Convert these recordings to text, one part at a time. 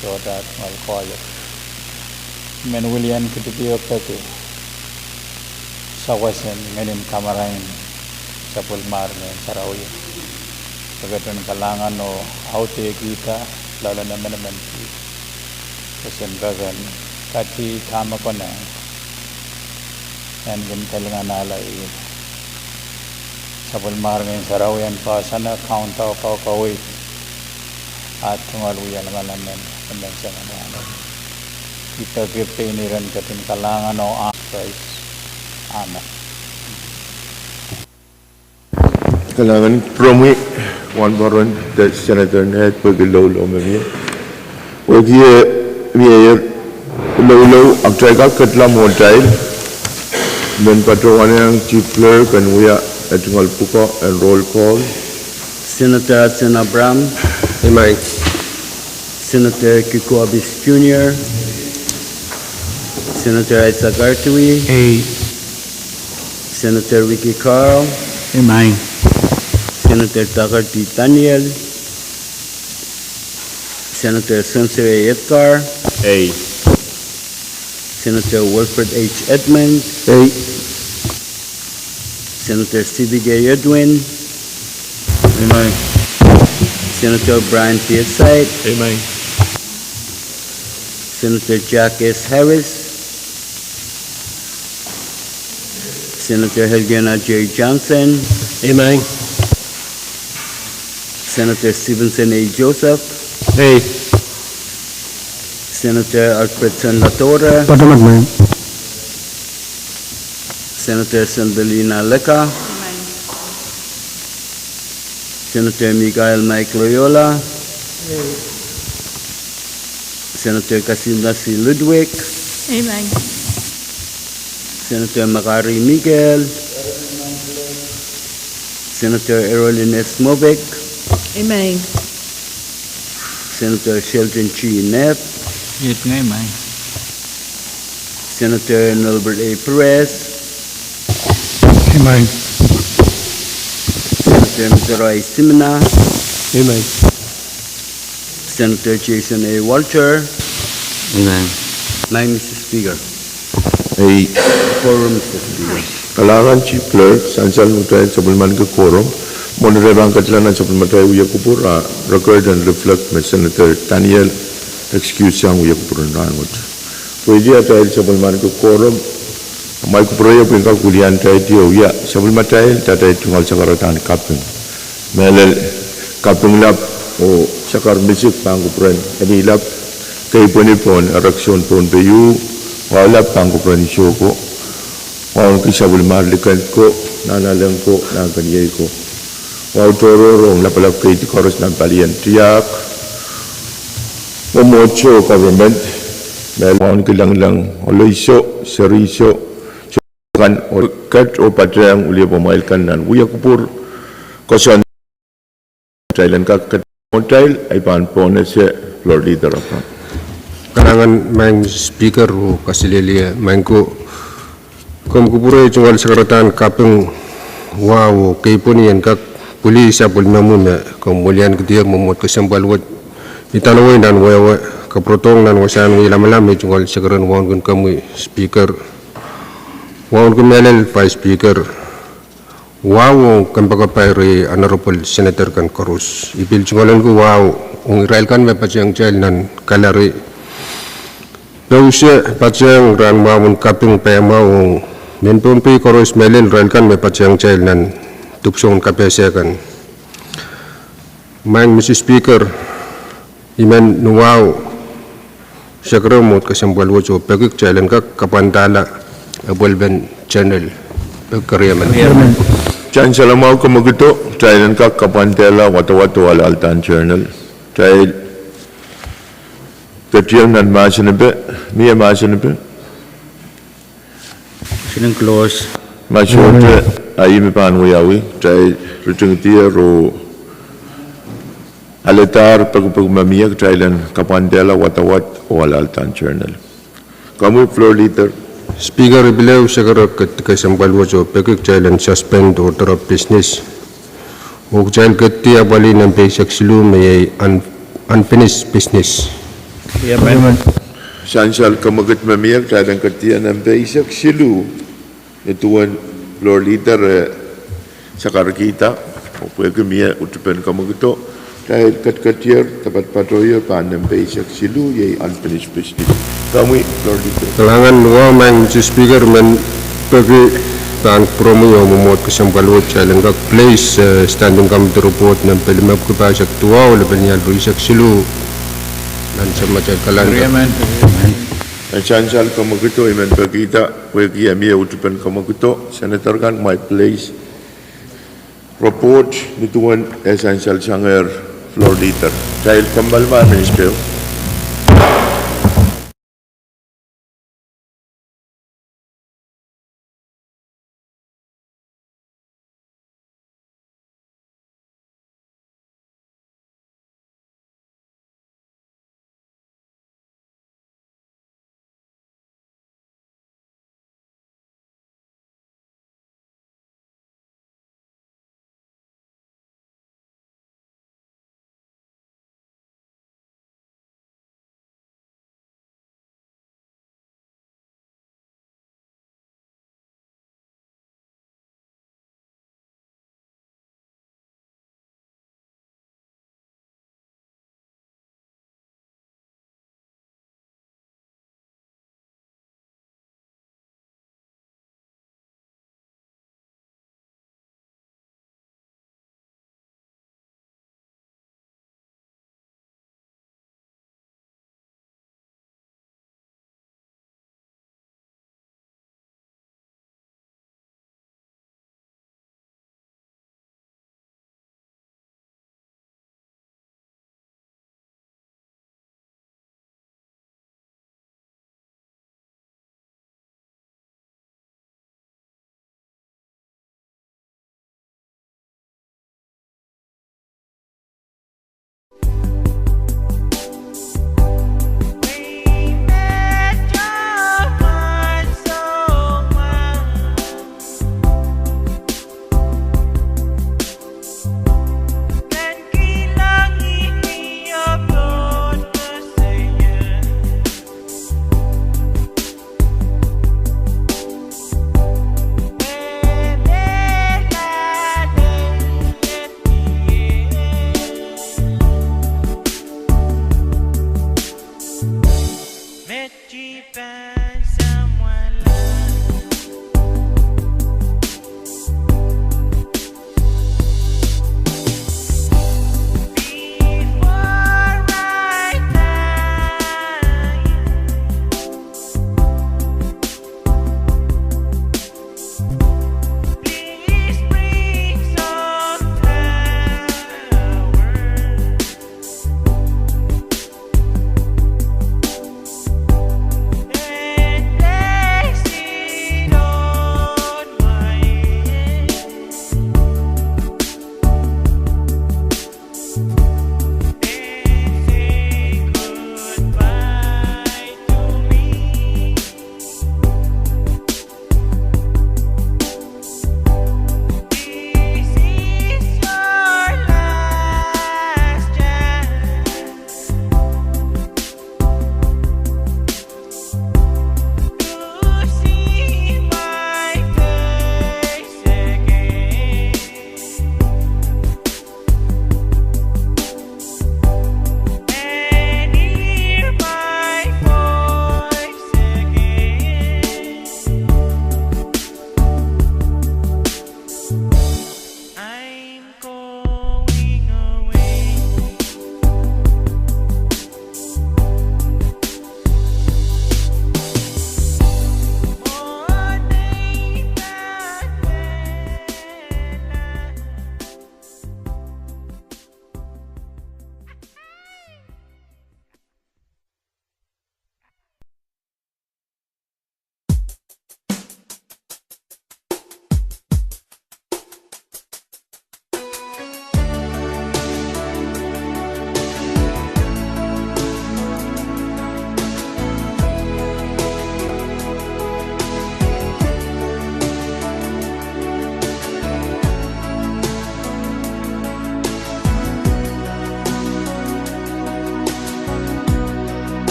so that I'll call it. Men William Kitty Peki Sawasan Menin Kamarain Sapul Marne Sarawi Pagatan Kalangan o Aute Kita Lala na Menamenti Kasan Gagan Kati Tamakona Enginkehlap Alay Sapul Marne Sarawi and Pasana Counta Kawi at tungaluyan malaman convention ano kita kipiniran katin kalangan o price anak kalangan promi one baron that senator net paglaw lo mami ogie mayor lo aktrega katla motail dan patrowan yang chief clerk and we are at Ngalpuko and roll call. Senator Hudson Abram. Amen. Senator Kiko Abis Jr. Senator Isaac Artui. Aye. Senator Ricky Carl. Amen. Senator Tucker T. Daniel. Senator Spencer A. Edgar. Aye. Senator Wilfred H. Edmund. Aye. Senator Stevie J. Edwin. Amen. Senator Brian P. Sight. Amen. Senator Jack S. Harris. Senator Helgena J. Johnson. Amen. Senator Stevenson A. Joseph. Aye. Senator Alfredson Latora. Patamat man. Senator Sandalina Leka. Senator Miguel Mike Loyola. Senator Kasim Nasi Ludwig. Amen. Senator Makari Miguel. Senator Erolyn S. Movic. Amen. Senator Sheldon Chi Neff. Yet ngay man. Senator Nolbert A. Perez. Amen. Senator Mizroy Simina. Amen. Senator Jason A. Walter. Amen. Mr. Speaker. Aye. Quorum, Mr. Speaker. Kalangan chief clerk Sansal Mutay Sabulman ke quorum Modererang Katlanan Sabulmatay Uya Kupura record and reflect with Senator Daniel excuse yang Uya Kupura Rangot. Pwede atay Sabulman ke quorum May Kupura Pwuhng kulian tay dia Uya Sabulmatay tatay tungal sakaratan Kapwuhng Melel Kapwuhng o sakar misik pang Kupura Enginkehlap kay Pwuhng eleksyon Pohnpei wala pang Kupura ni Syoko Wang kisabul marlikan ko, nanaleng ko, nangkanyay ko. Wang tororong napalap kay tikoros ng palian tiyak. Umocho government. Wang kilang-lang, oloiso, seriso, kan kat o patrang uli pamailkan nan. Uya kupur, kosan. Thailand kakat motail, ay panpon na siya floor leader ako. Karangan main speaker o kasililia, main ko Kom kupure chungal sakaratan Kapwuhng wow kay punian kak pulis apul namun kemulian kedia memot kesambal wat itanawai dan wawa keprotong dan wasan wilamalam chungal sakaran waun kun kamu speaker waun kun melel vice speaker wow kan pagapay honorable senator kan korus ipil chungalan ku wow Israel kan mepachang jail nan kalari Lausya pachang ran waun Kapwuhng pemau Men Pohnpei koros melel relkan me pachang jail nan tuksong kapyasekan. Mang Mr. Speaker, iman nuwaw sakramot kasambal wajo pagik jailan kak kapantala abulben channel pagkaryaman. Chan salamau kumagito jailan kak kapantala wata-wata wala altan journal. Jail ketiang nan masinabe, miya masinabe. Sinang close. Masyute ay mipan wayawi jay rutingtia ro aletar pagmamiyak jailan kapantala watawat wala altan journal. Kamu floor leader. Speaker bilaw sakara kasambal wajo pagik jailan suspend order of business. Ug jail ketia bali ng basic silu may unfinished business. Reman. Sansal kamagat mamiyak tadang katiyan ng basic silu ituan floor leader sa karakita o pwede kamiya utupan kamagato dahil katkatiyer tapat patoyer pa ng basic silu yay unfinished business. Kami floor leader. Kalangan wa mang Mr. Speaker man pagi tang promo yo momot kasam kalot challenge kak place standing committee report ng pelimap ko pa sa tuwa o laban yal basic silu dan semacam kalangan. Reman. Ang sansal kamagato iman pagkita pwede kamiya utupan kamagato senator kan my place report nituan essential sanger floor leader dahil kambal man minister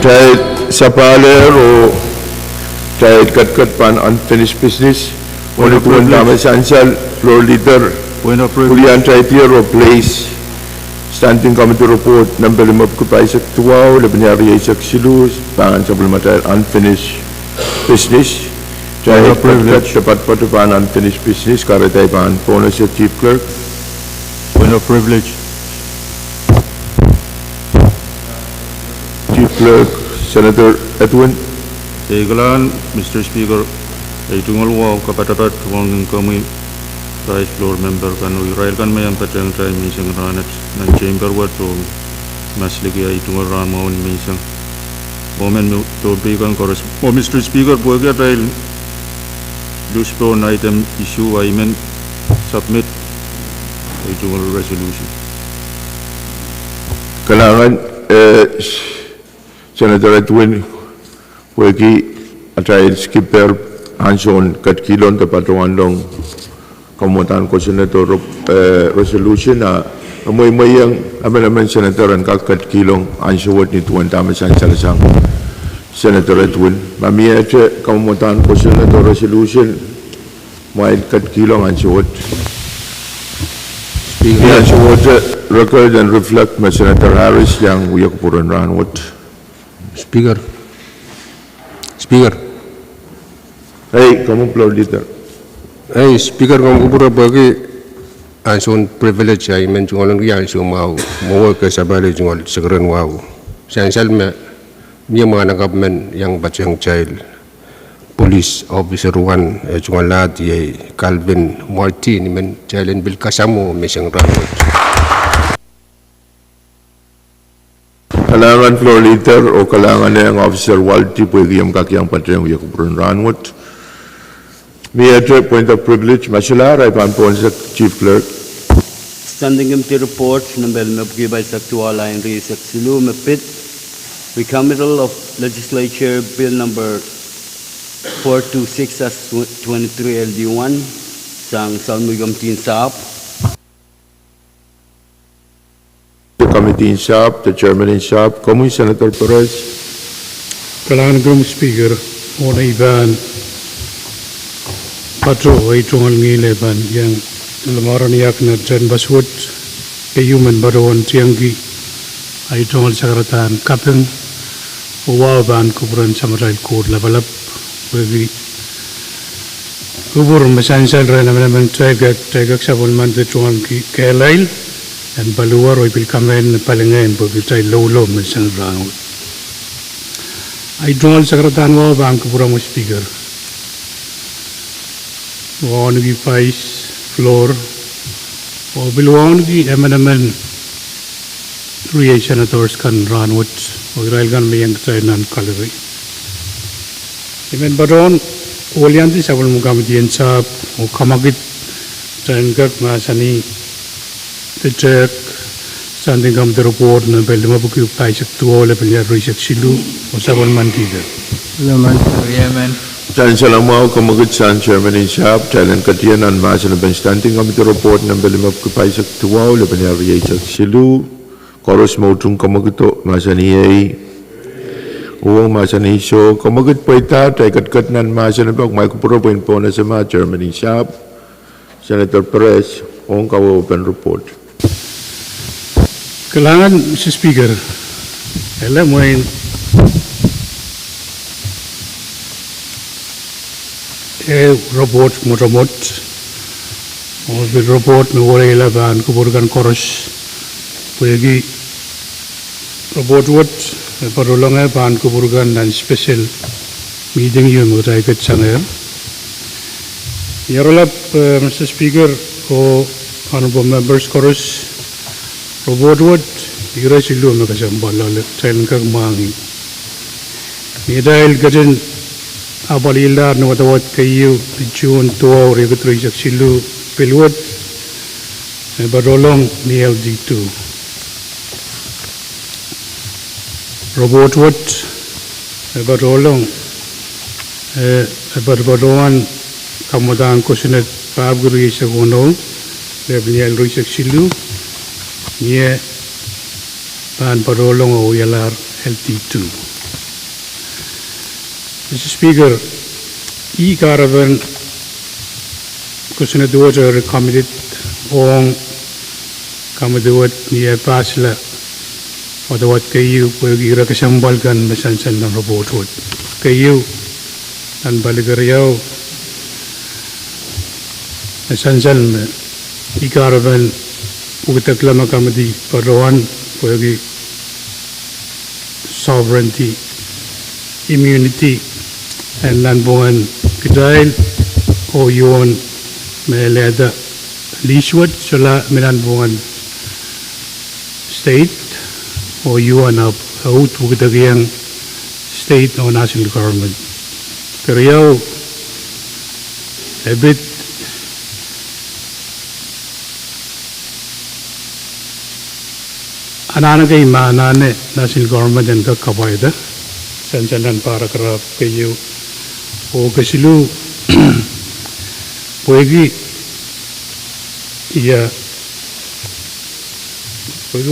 Try Sapaler or try Kadkadaur pan unfinished business. Only to one damage ansal floor leader. Pulian try tier or place. Standing committee report number limab kupay sa tuwaw labinyari ay silus pangan sa bulmatal unfinished business. Try Kadkadaur dapat patupan unfinished business karatay pan Pohnpei sa chief clerk. Point of privilege. Chief Clerk, Senator Edwin. Tegalan, Mr. Speaker, ay tungal wow kapatapat Pwuhng kami Vice Floor Member kan Israel kan mayam patang try misang ranat nan chamber wat so masligi ay tungal ran maun misang moment to be kan koros. Mr. Speaker, buat ay loose bone item issue ay men submit ay tungal resolution. Kailangan Senator Edwin wagi atay skipper Hanson katkilon dapat rongandong kamutan ko Senator resolution na amoy yang aman Senator ang katkilong ansawat ni tuan tamas ang salasang Senator Edwin mamia ito kamutan ko Senator resolution may katkilong ansawat ansawat record and reflect ma Senator Harris yang uyak puran ranwat. Speaker. Hey, kamu floor leader. Hey, Speaker, kamu pura bagi ansun privilege ay men jungalang riyan so mau ke sabali jungal segeran wow. Sansal me niya mga government yang bacang child police officer one jungal lati ay Calvin Martin men challenge bil kasamo mesang ranwat. Kailangan floor leader o kailangan na ang officer Walty pwede yung kakiyang patriyang uyak puran ranwat. May point of privilege, masular ay panpon sa Chief Clerk. Standing committee report number mabgibay sa actual line research silu mapit recommittal of Legislature Bill number 426 as 23 LD1 sang salmigam tinsap. The committee in shop, the chairman in shop, Kamu Senator Perez. Kailangan kong Speaker, muna iban patro ay tungal ngileban yang lamaran yak na dyan baswot kay human baron tiyanggi ay tungal sa karatan kapeng uwaban kuburan sa maral kod labalap bagi kubur masansal rin naman tagak sa bulman de tungal kailail dan baluar ay pilkamen palingayin bagi tayo lolo masang rangot ay tungal sa karatan uwaban kuburan mo Speaker. Wawang di vice floor o bilwang di emanamen three senators kan ranwat o Israel kan mayang kainan kalari. Imen baron olian di sabul mugamdian sab o kamagit tengak masani tejek standing kam report na belma buku paisek tuo le penyar riset silu o sabul mantida. Laman, Yemen. Dan salamau kamagit san chairman in shop, talent katian an masa na standing committee report ng belimap kupay sa tuwaw, laban niya riyay sa silu, koros mautung kamagito, masa niyay, uwang masa niso, kamagit po ita, tay katkat nan masa na bag, may kupuropoin po na sa mga chairman in shop, Senator Perez, uwang kawo open report. Kailangan, Mr. Speaker, alam mo yun, robot motomot o bil robot me wala ilaban kuburgan koros pwegi robot wat parulong ban kuburgan dan special meeting yung utai ket sanger yarolap Mr. Speaker o honorable members koros robot wat ira silu me kasam balal train kag mangi midail gaden abalila no watawat kayu June 2 regulatory silu pilwat barolong ni LD2 robot wat barolong barbadoan kamudan ko sinet pabguri sa gono lebnial ruisak silu nie pan barolong o yalar LD2 Mr. Speaker, caravan kusina duwa sa recommended ong kamaduwat niya pasla o dawat kayo pag-ira kasambal kan masansan ng robotwood. Kayo ang baligarayaw masansan me caravan ugitaklama kamadi parawan pag sovereignty, immunity, and lanbungan kidahil o yun may leda liswat sila milanbungan state o yun na out wugdagyang state o national government. Pero yaw ebit anana kay maanane national government and kakawayda sansalan para karap kayo o kasilu pwede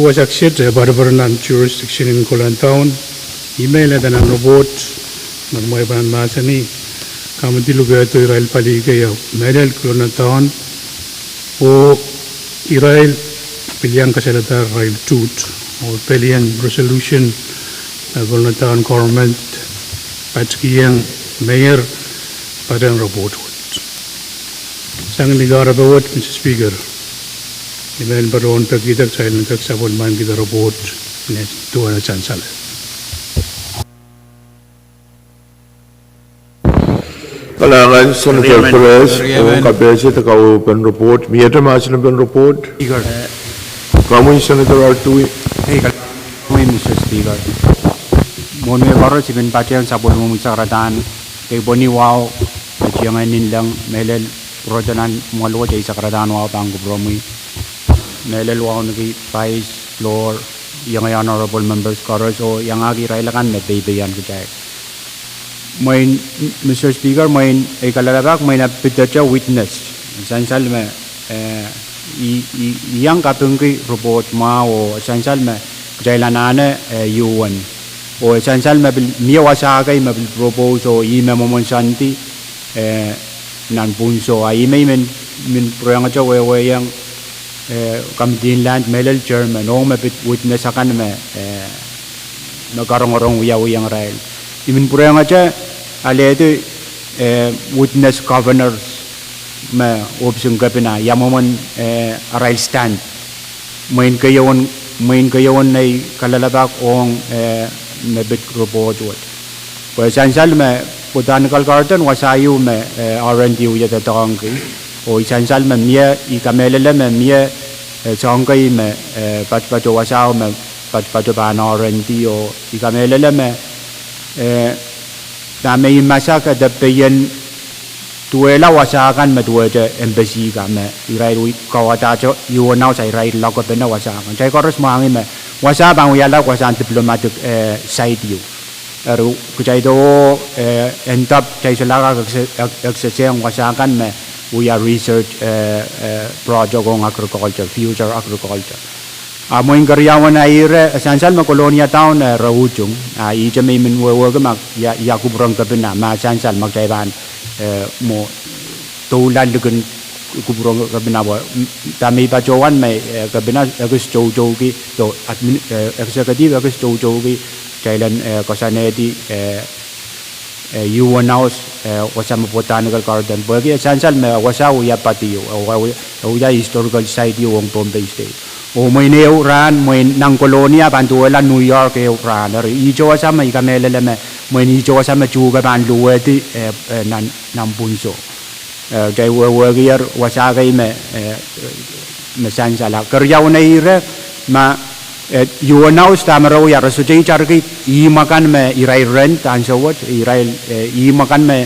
wasak siya sa barbar ng jurisdiction in Kulantaon email na ng robot magmay pa ng masa ni kamatilu kaya ito Israel pali kayo medal Kulantaon o Israel pilihan kasalata Israel tut o pilihan resolution na Kulantaon government patskiyang mayor padang robot sang negara bawat Mr. Speaker email baron pagkitak sa ilang kaksabon man kita robot na tuwa na chansal Kalangan Senator Perez o KAPWARESOU takau pen report miyata masih pen report kamu Senator Artui Mr. Speaker mon me baro si ben patian sabon mo misaratan kay boni wow chiangan nilang melel rodanan malo jay sakratan wow pang gubromi melel wow nagi vice floor yang honorable members chorus o yang agi railakan me bayan kay main Mr. Speaker main ay kalalabak may napitacha witness sansal me yang katungki robot ma o sansal me jailanane yuan o sansal me mia wasakay me propose o ime momon santi nan punso ay may min proyang cha we yang kamdin land melel chairman o me witness akan me nagarong-garong yang rail imin proyang cha ale itu witness governors me option kapina yamomon rail stand main kayon nay kalalabak ong mebit robot wat pues sansal me botanical garden wasayu me R&D uya tatangki o sansal me mia ikamelele me mia sangkai me patpato wasaw me patpato ban R&D o ikamelele me na may masaka da payan tuela wasakan me tuwa embassy ka me irai kawata cho you now say right logo pena wasakan jai koros mangi me wasa bang yala wasan diplomatic side you eru kujai do end up jai selaga accessing wasakan me we are research project on agriculture future agriculture amoing karyawan aire sansal ma kolonia town rawujung I jami min wewe mak ya kubrang kapina ma sansal mak jaiban mo tulan dengan kubrang kapina bo tami pajowan mai kapina agus jojo ki to admin executive agus jojo ki jailan kosanedi you announce wasam botanical garden bagi sansal me wasau ya patio o ya historical site yung Pohnpei state o may neo ran may nang kolonia bantuela New York e ran ri ijo sama ikamele me may ijo sama juga ban lueti nan punso jai we gear wasagai me sansala kerja unaire ma you announce tamaro ya rasujai charki I makan me irai rent ansawat irai I makan me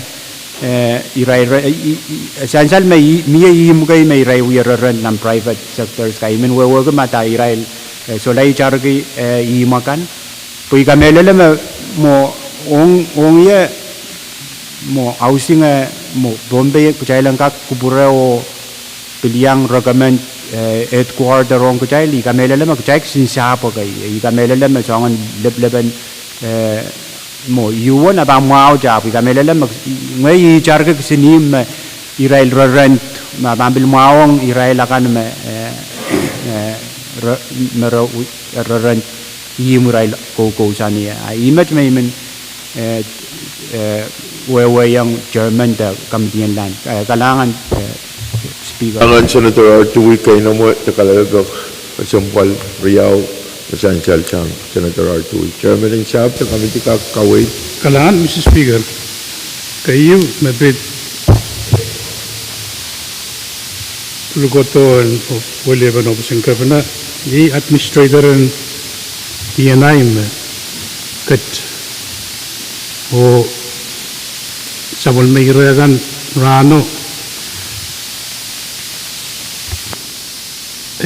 irai sansal me mia mukai me irai we rent nam private sectors kai min we mata irai solai charki I makan pui kamele me mo ong ye mo housing mo Pohnpei kujailan ka kupureo piliang recommend headquarter rong kujaili kamele me kujai sinsa po kai kamele me songan leben mo yuon abang mau ja pi kamelele mag ngai charge sinim Israel rent ma bambil maong Israel akan rent Israel ko sani imet me men we yang German da kamdian lan kalangan speaker Kalangan Senator Artui kay na mo takalagak kasampal Riau Masansal Chang Senator Artui Chairman and Shab sa Committee Kakaway Kalangan, Mr. Speaker, kayo mabit lugoton o wale ba nopo sing kapana ni administrator and PNI kat o sabol may iragan rano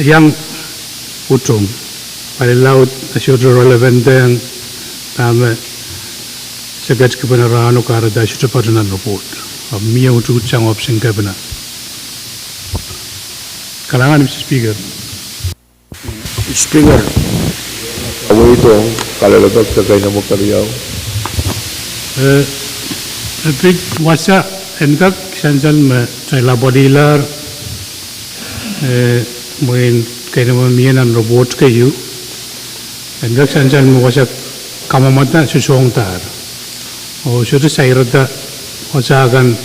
yang utong palilaut asyodro relevant yang tama sagat kapana rano kara da asyodro padanan report miya utu chang option kapana kalangan Mr. Speaker Speaker. away itong kalalagak sa kay na mo Riau Pig wasa enkak sansal me saya bodilar mungkin kaya naman miyan ang robot kayo enkak sansal mo wasa kamamata susong tar o sudah saya rada wasa akan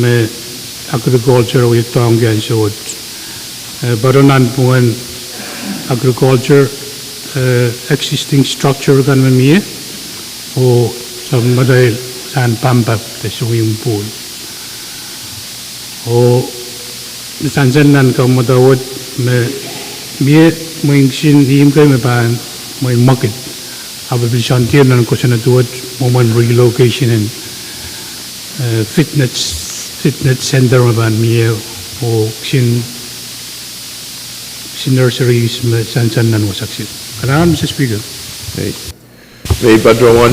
me agriculture o ito ang yan suot barunan pungan agriculture existing structure kan memiye o sa madahil saan pampap the swimming pool o sansan nan ka madawat me mingsin him kay me ban may market ababil shantier nan ko sana tuwat moment relocation and fitness center me ban me o sin nurseries me sansan nan wasaksit kalangan Mr. Speaker may patrawan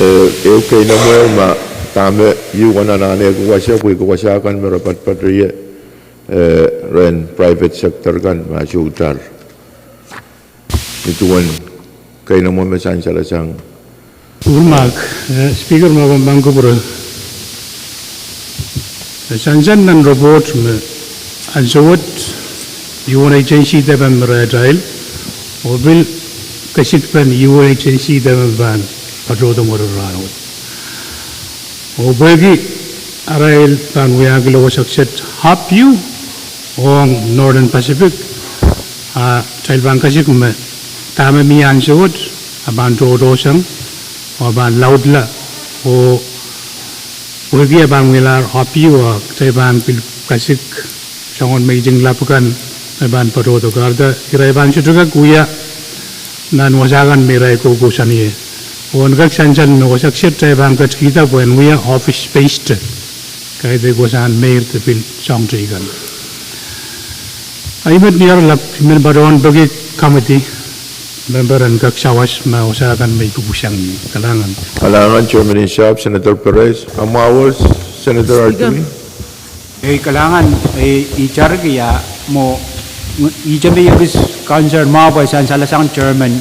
kay na mo ma tama yuwan na nane ko wasya kan merapat patriya ren private sector kan masyutar ituan kay na mo mesan salasang Urmak Speaker mabambang ko bro sansan nan robot me ansawat yuwan agency taban meradail obil kasikpan yuwan agency taban ban patrodo mororano o bagi arail pan wiaglo wasakset hap you on Northern Pacific trail ban kasik me tama miyan sawat aban dosang o aban laudla o bagi aban wilar hap you trail ban pil kasik sangon may jinglapukan aban patrodo garda iray ban sutuga kuya nan wasakan miray kukusaniye Onggak sanjan no wasak set saya bangkat kita when we are office based kaya de gosan mayor te pil song trigan. Aimat niar lap men baron bagi committee member and kak sawas ma usahakan may kupusang ni kalangan. Kalangan Chairman in Shab Senator Perez Amawas Senator Artui kalangan icar ya mo ijambe yagis concern ma ba san salasang chairman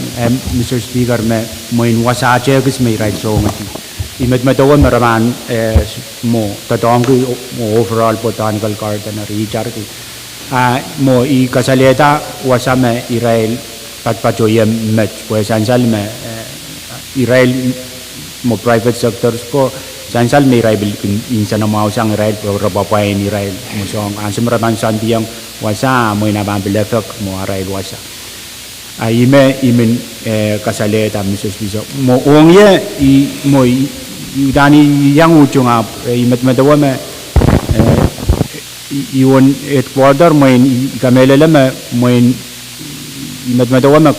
Mr. Speaker me moin wasa chegis me right so ngati imet matawa maraman mo tatong ko overall botanical garden na icar ki mo I kasaleta wasa me Israel patpachoyem met pues sansal me Israel mo private sectors ko sansal me Israel insana mau sang Israel rabapain Israel mo song ansem raman santiang wasa mo inabambil efek mo Israel wasa ime imin kasaleta Mr. Speaker mo ongye mo dani yang ujung imet madawa me iwon Ecuador mo kamelele me mo imet madawa me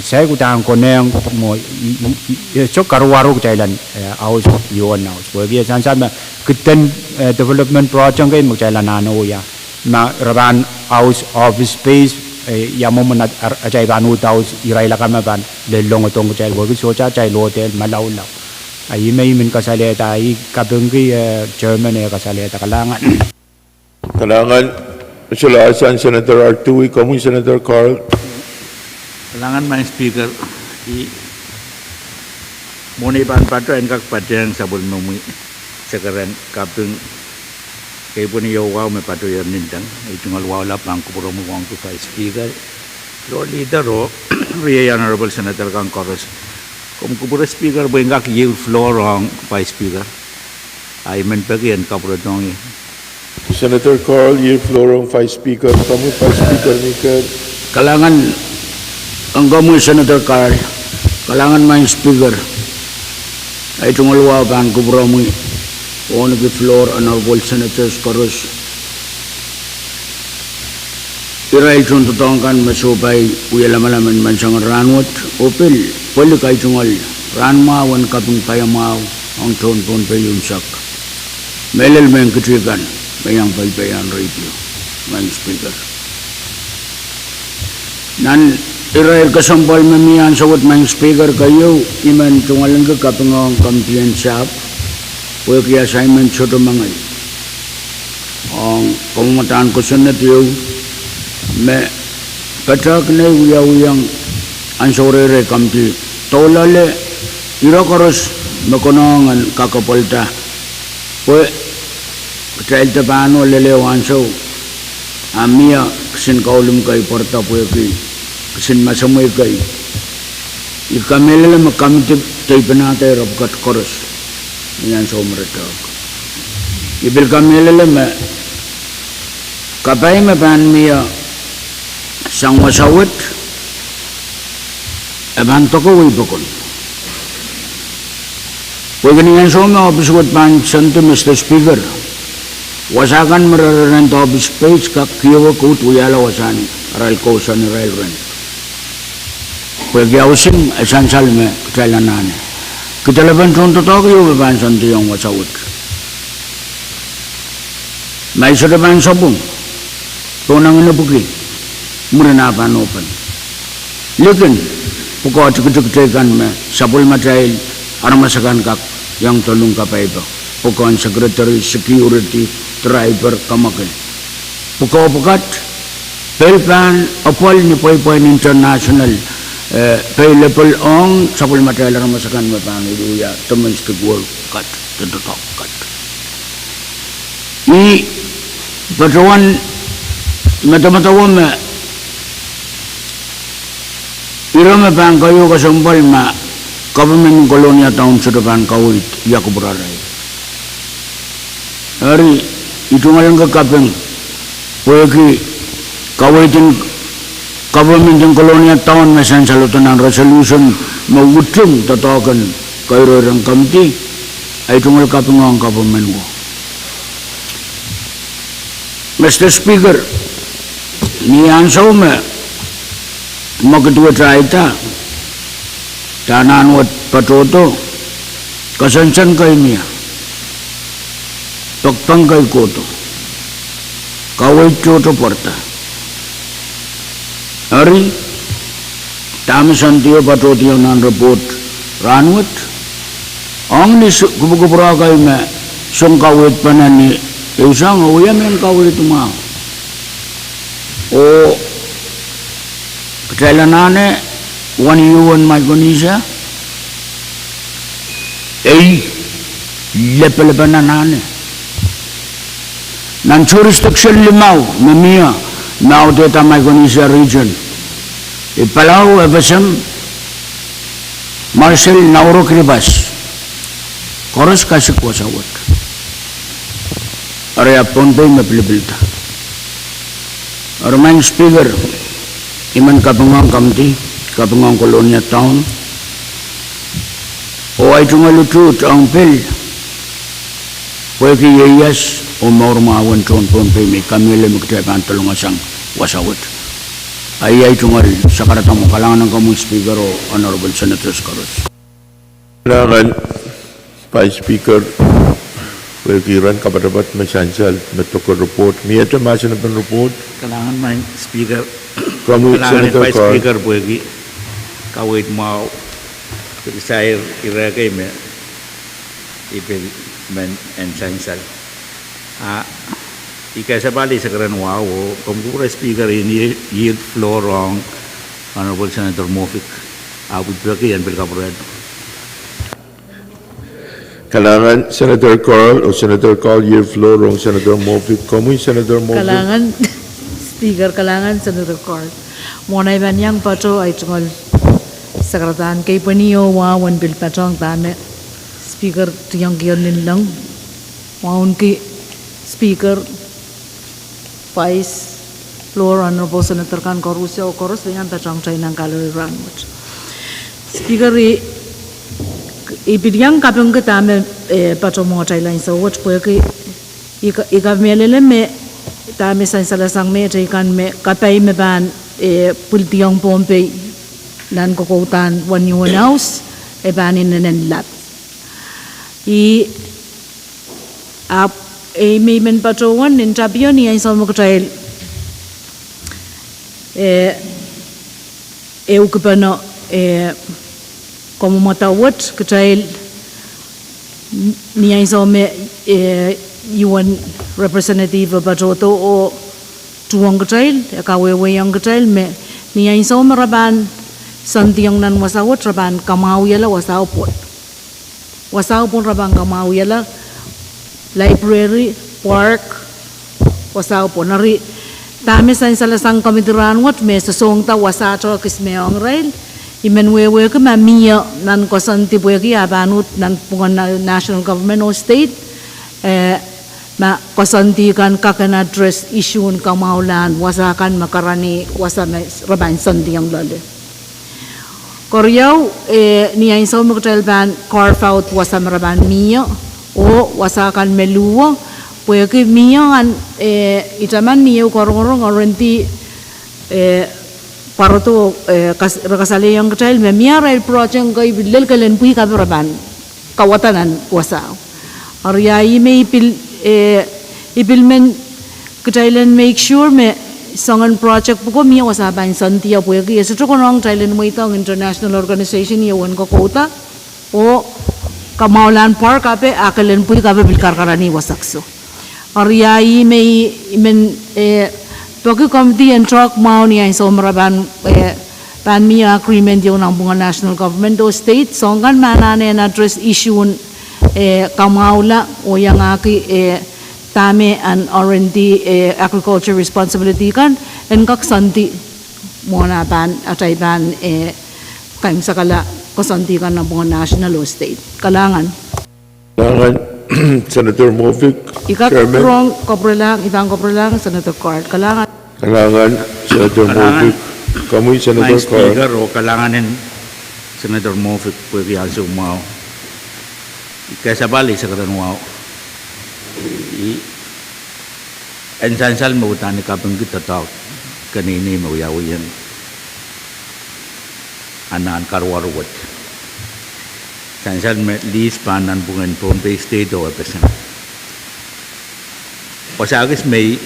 saya kutang koneng mo so karwaru jailan aus iwon aus bagi sansa me keten development project kay mo jailan ano ya na raban aus office space ya mo man ajay banu taus Israel kamaban lelong tong jail bagi socha jail hotel malaulaw ay may min kasaleta ay kabenggi German kasaleta kalangan sila Senator Artui kamu Senator Carl Kalangan my speaker Muni pan patu engkak padang sabun mumi sekarang kapung kay puni yawaw me patu yan nindang itu ngalwala pang kupuro mo wang tu Vice Speaker lo leader ro Ria Honorable Senator Kang Koros kum kupuro Speaker bo engkak yield floor ang Vice Speaker ay men pagyan kapuro dongi Senator Carl, yield floor ang Vice Speaker. Kamu Vice Speaker ni Kat. Kalangan ang kamu Senator Carl, kalangan main Speaker. Ay tunggalwa kan kubra mo on the floor Honorable Senators Koros. Iray tuntutuan kan masupay uyalamaman mansang ranwat opil pwede kay tungal ranmawan kaping payamaw ang Pohnpei yunsak. Melel men ketigan bayang paypayan radio main Speaker. Nan iray kasampal mamiyan sawat main Speaker kayo iman tungalan ka kapingong kampiyan sap pwede kaya assignment choto mangay ang pamataan ko sa natiyo me katak na uyang ansorere kampi tolale irakoros makonongan kakapalta pwede Kail tapano lelewan so amia kasin kaulum kay porta po kay kasin masamoy kay ikamela makamit tay panatay rabkat koros yan so meretag ibil kamela ma kapay mapan mia sang wasawat aban to ko wi bukon pwede yan so ma obiswat pan santo Mr. Speaker wasakan meraran tobi space kak kiwa kut uyala wasani rail kosan rail ren pwede awsin asan salme kailanane kita laban contoh to kiwa ban santi yang wasawut mai sudah ban sabung tonang na bukli murna pan open lekin pukau cek-cek me sabul material armasakan kak yang tolong kapai ba pukau secretary security driver kamakel pukaw-pukat pelpan apol ni Pwuhng international pay level on sapul material ramasakan mapang iduya domestic world kat tetok kat ni batuan mata-matawan me irama pang kayo kasampal ma government kolonia tahun sedepan kawit yaku berarai hari itu ngalang kapeng pwede kawitin government ng kolonia taon mesan salutan ng resolution mawutung tatawagan kayo rin kamti ay tungal kapeng ang government mo Mr. Speaker niyan sa ume magkatuwa tayo tanan wat patoto kasansan kayo niya Pagpangkay ko to kaway choto porta hari tama santiyo patotiyo ng report ranwat ang ni kubukupura kayo me siyang kawit pa na ni iusang uyam yung kawit tumaw o kailanane waniwan Micronesia lepa-lepa na nane nan jurisdiction limaw mamia na data Micronesia region Palau FSM Marcel Nauro Kribas Koros kasih kuasa wad area Pohnpei mapilibilta Armain Speaker iman kapungang kamti kapungang kolonia town o ay tungalutut ang pil pwede yayas o maurmawan Pohnpei may kamila magtayapan talungasang wasawat ay tungal sa karatang kalangan ng kamong Speaker o Honorable Senators Koros Kailangan Vice Speaker Pwede kapadapat masansal matokor report miya ito masa na report kailangan man Speaker kamu kailangan Senator Vice Carl Speaker pwede kawit mau saya irakay me ipil men and sansal ikasabali sa karan wow kumkura Speaker ini yield floor Honorable Senator Mofik awit berkaitan bil kapuran Kailangan Senator Carl o Senator Carl Yerflo rong Senator Movic. Kamu Senator Movic? Kalangan Speaker kalangan Senator Card. Monay banyang pato ay tungol sakratan kay paniyo wan bil patong tane. Speaker tiyang kiyon lang. Waun ki Speaker Vice Floor Honorable Senator Kadkadaur o koros dengan patong chay ng kaluluran. Speaker ibigyan kapung kita me patong mo chay lang sa watch po ki ikamelele me tame san salasang me chay kan me kapay me ban pultiyong Pohnpei nan kukutan one house banin nanenlat may men patrowan in tabion ni ay sa mo katrail ukapano como matawat katrail ni ay sa me yuan representative patroto o tuwang katrail akaweweyang katrail me ni ay sa maraban santiyang nan wasawat raban kamau yala wasawpot raban kamau yala library, park, wasaw po. Nari, tami sa salasang kamitiran wat, may sasong ta wasato kismeong rail. Imenwewe ka mamiya nan kosanti po yaki abanut nan pungan na national government o state. Ma kosanti kan kakan address issue kamaulan, wasakan makarani, wasame raban santi ang lale. Koryaw, niya insaw magtrail ban, carve out wasam raban miya. O wasakan meluwa pueki miyan itaman niyo korong orenti paroto rakasali yang kecil memiara el project kay bilal kalen pui kabraban kawatanan wasaw arya ime ipil men kecailan make sure me sangan project puko miya wasaban santia pueki yesu kono kecailan mo itong international organization yawan ko kota o Kamaulan Park kape akalan pui kape bilkarkarani wasakso. Ariyai may men pagi committee and truck mau ni ay so maraban pan mi agreement yung ng bunga national government o state songkan manane na address issue kamaula o yang aki tame and R&D agriculture responsibility kan en kaksanti mo na ban atay ban kaim sakala kasanti kan ng bunga national o state. Kalangan. Senator Movic, Chairman. Itang koprelang, Senator Card. Kalangan. Senator Movic. Kamu Senator Card. Speaker o kalanganin Senator Movic pwede ang sumaw. Kaya bali sa karanwaw. Ensansal mo tani kapang kita tawag. Kanini mo yaw yan. Anaan karwarwat. Sansal me lis panan bungan Pohnpei state o FSM. O sa agis may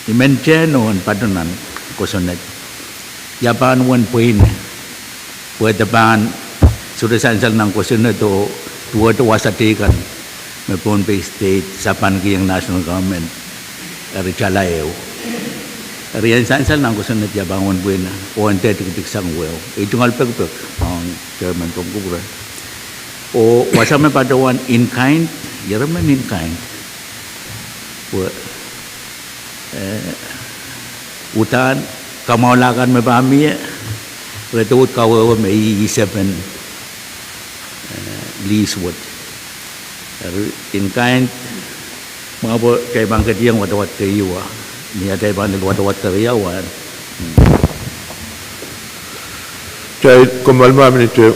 imencheno ang padunan kusunet. Yapan wan puin. Pwede pan sudah sansal ng kusunet o tuwa wasatikan may Pohnpei state sa panggiyang national government. Richalayo. Riyan sansal nang gusto na bangun buena o ante titik sang well itu ngal pek ang chairman Pwuhng o wasame padawan in kind yaraman in kind utan kamaulakan me bami retut kawawa me i7 lease wood in kind mga kay bangka diyang watawat kayo niya tayo ba nagwatawat kariyawan. Kaya kumalma minito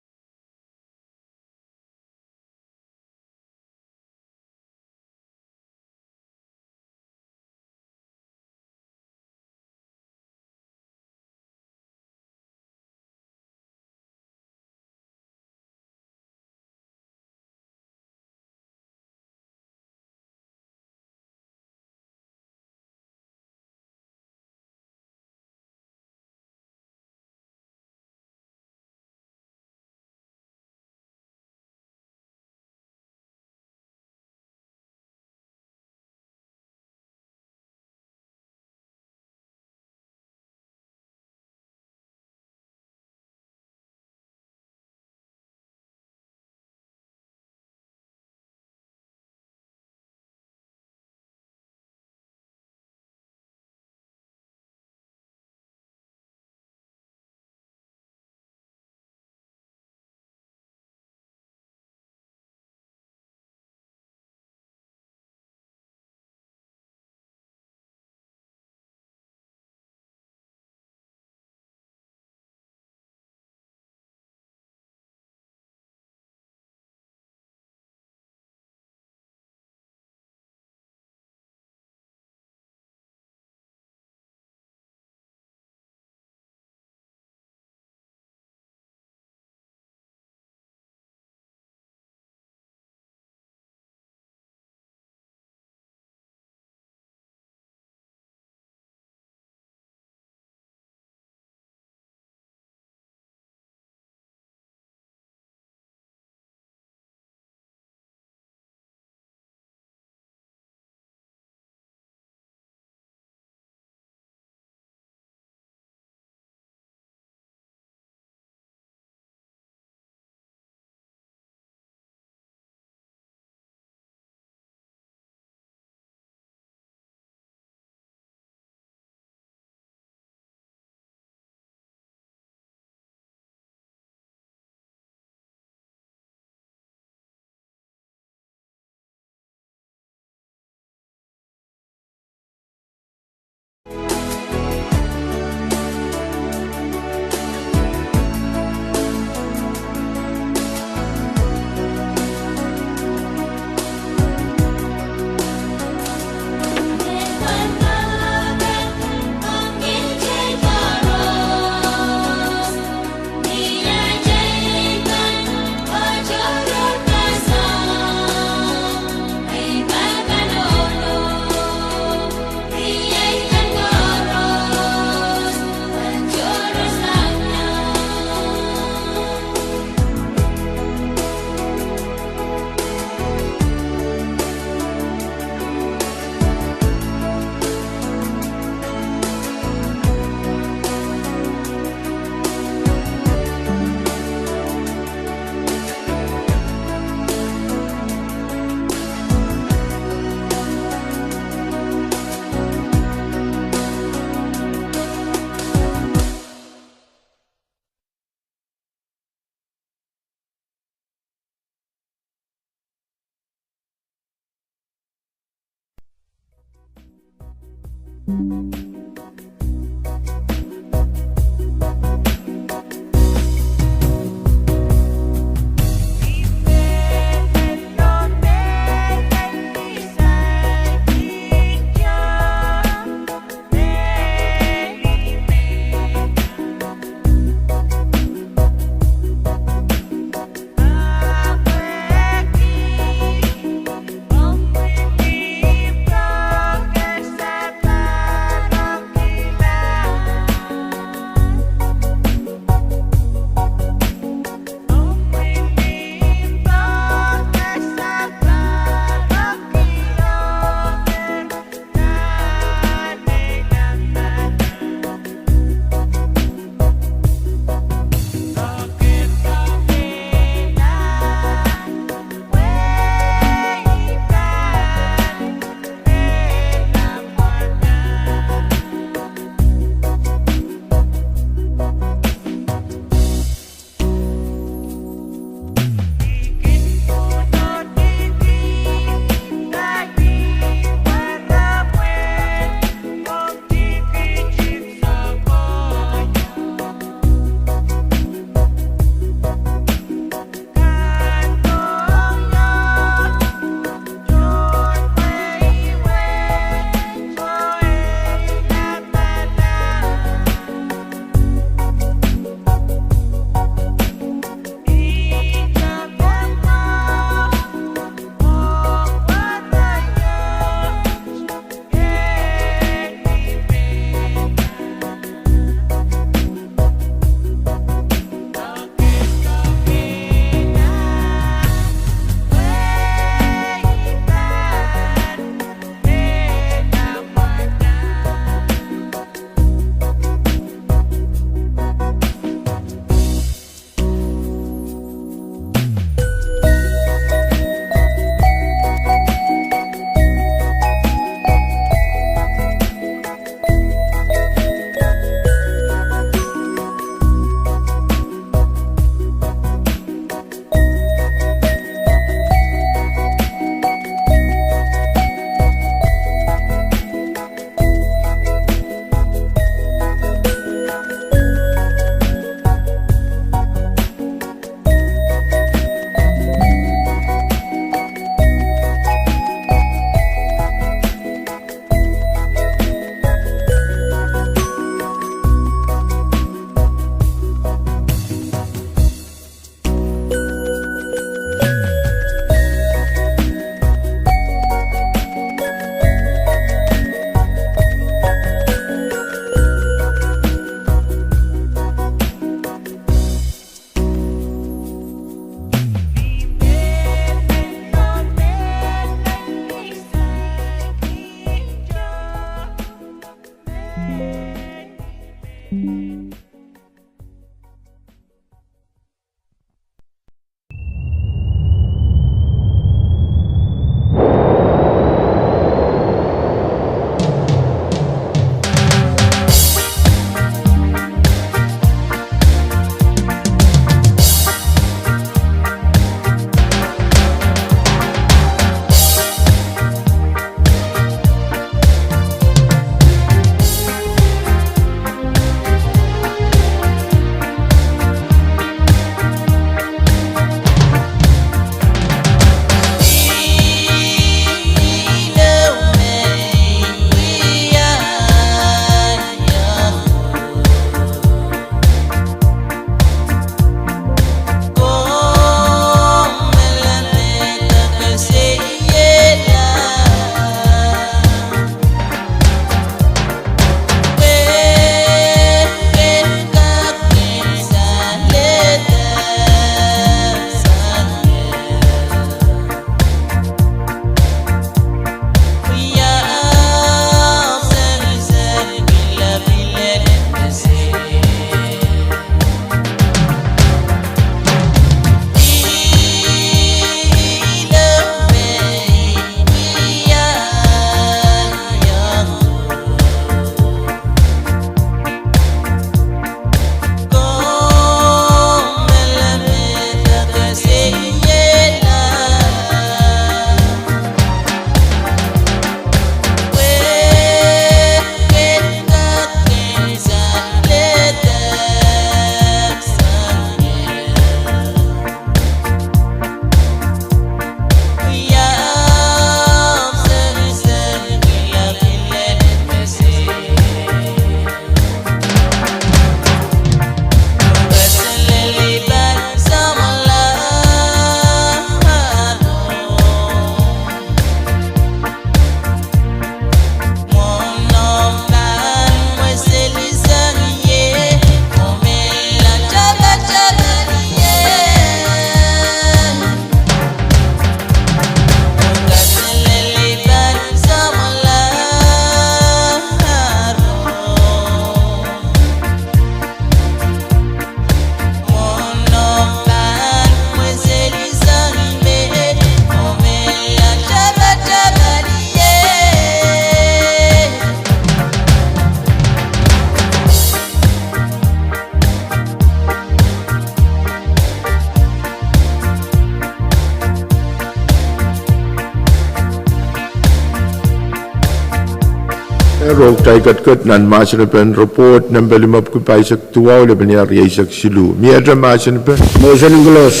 Rok tay kat nan masin pen report number 5 ku paisak tuaw le benya riaisak silu. Mi adra masin pen. Motion to close.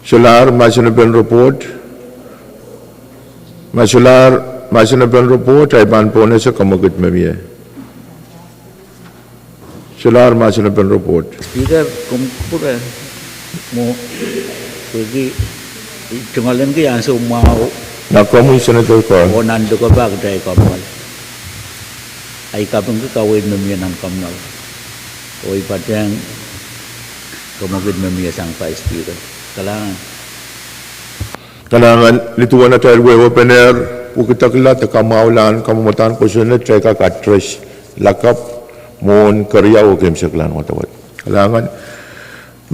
Solar masin pen report. Masolar masin pen report ay ban pone sa kamagut memia. Solar masin pen report. Speaker kumpura mo pergi tungalan ke yang semau Na kamu senator ko. onan do ka bag dai kamal ai kapung ke kawin memia nang kamal oi patang kamagid memia sang pa speaker kalangan Kalangan lituan na tayo open air. Pukitakla ta kamaulan kamumutan ko sunod try ka katres lakap mon karya o kem saklan watawat. Kalangan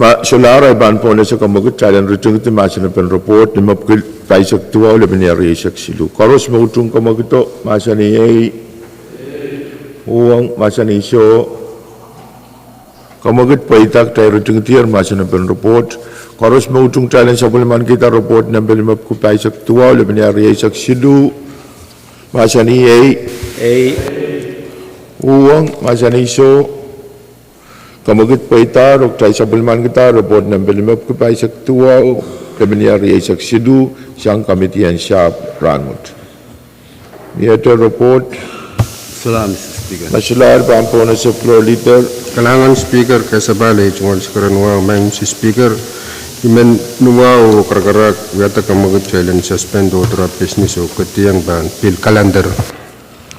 ma solar ay ban po na sa kamagut challenge rutung ti masin pen report ni mapkil paisak tuwa le benyari isak silu. Karos mautung kamaguto masani ay uang masani so kamagut paitak tayo rutung tiar masin pen report. Karos mautung challenge sa puliman kita report na belimap ko paisak tuwa le benyari isak silu. Masani ay uang masani so kamagut paita rok tay sa bulman kita report ng belimap ko paisak tuwa kebenyari isak sidu sang komitian syab ranmut. Ito report Salam, Mr. Speaker. masalar pampo na sa floor leader Kalangan speaker kasabali jungal sekarang wa main si speaker imen nuwa karkarak wiata kamagut challenge suspend otra business o ketiang ban pil calendar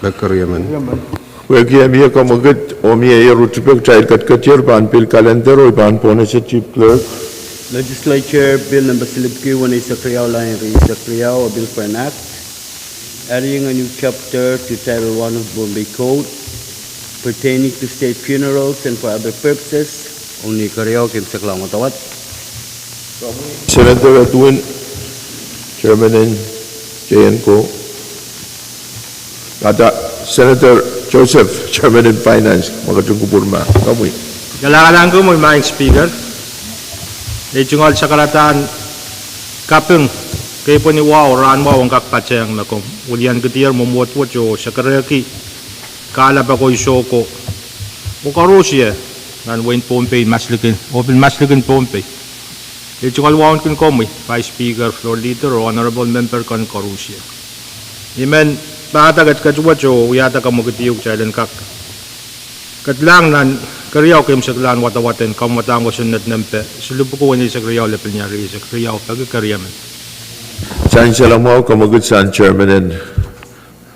bakar yaman. wagi amia kamagut o mia rutupek child katkatier ban pil calendar o ban po na sa chief clerk Legislature Bill number Silipki 1 line Sakriyaw, a bill for an act adding a new chapter to Title 1 of Pohnpei Code pertaining to state funerals and for other purposes. Only Karyaw Kim Saklang Matawat. Senator Atwin Chairman and JNCO Ada Senator Joseph Chairman in Finance Magatung Kupurma Kamui Kailangan ko mo mga speaker. Jungal sa karatan kapeng kay po ni wow ran wow ang kakpatsang na kong ulian ketier momot-wot yo sa karaki kala ba ko isoko o karosya nan wain Pohnpei maslikin open maslikin Pohnpei jungal wow kun komi Vice Speaker Floor Leader or Honorable Member kan karosya imen patagat katwat yo uyata ka magtiyog challenge kak katlang nan Karyaw kem saklan watawaten kamwatang ko sunod nempe sulupo ko ni sa Karyaw lepel niya ri sa Karyaw pag karyaman San Salamo Kamagut San Chairman and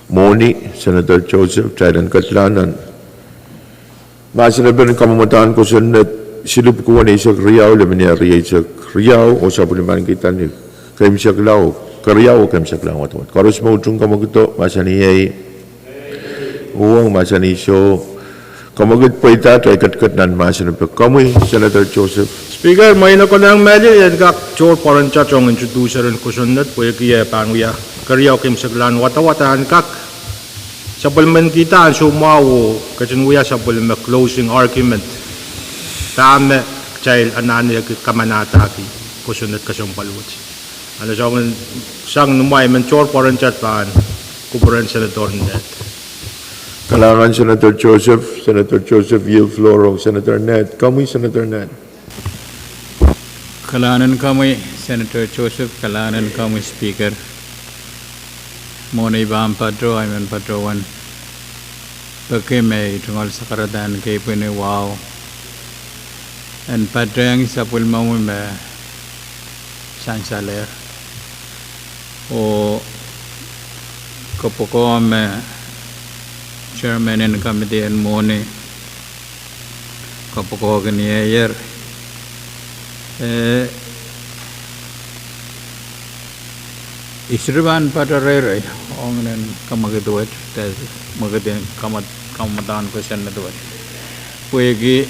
Moni Senator Joseph Chaidan Katlanan Masinabi ng kamamatan ko sunod silup ko ni sa Karyaw lepel niya ri sa Karyaw o sa puliman kita ni kem saklaw Karyaw o kem saklan watawat karos mautung kamaguto masaniyay uang masaniso Kamagut po ita ay katkat nan masin pe kamui Senator Joseph Speaker may na ko nang medyo yan kak chor paran cha chong introducer and kusunod po kiya panuya Karyaw kem saklan watawatan kak sa puliman kita ang sumawo kachinuya sa puliman closing argument tame child anani kamanata ki kusunod kasong palut ano sang numay men chor paran chat paan kuburan Senator net Kalangan Senator Joseph yield floor Senator Ned. Kamui Senator Ned. Kalanan kami Senator Joseph, kalanan kami Speaker. Mona ibang patro, ayman patrowan. Pagke may tungal sa karatan kay pwene wow. And patro yang isa pulma mo may sansaler. O kapoko may Chairman and Committee and Moni Kapukogan Year Isriban Patarere Ongan Kamagatuet Magatin Kamatan question at what Puegi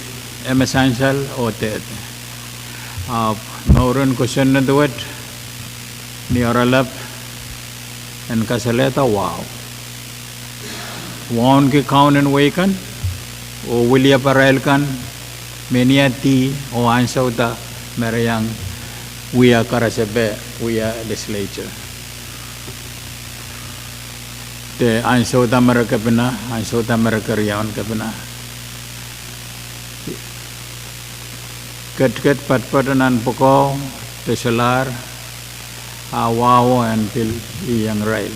Essential or Ted Noran question at what Nioralap and Casaleta wow Won ke kaun and waken o William Parelkan meniati o ansauta merayang we are karasebe we are legislature te anso tamara kapina anso tamara karyawan kapina ket patpatanan poko te solar awawo and pil iyang rail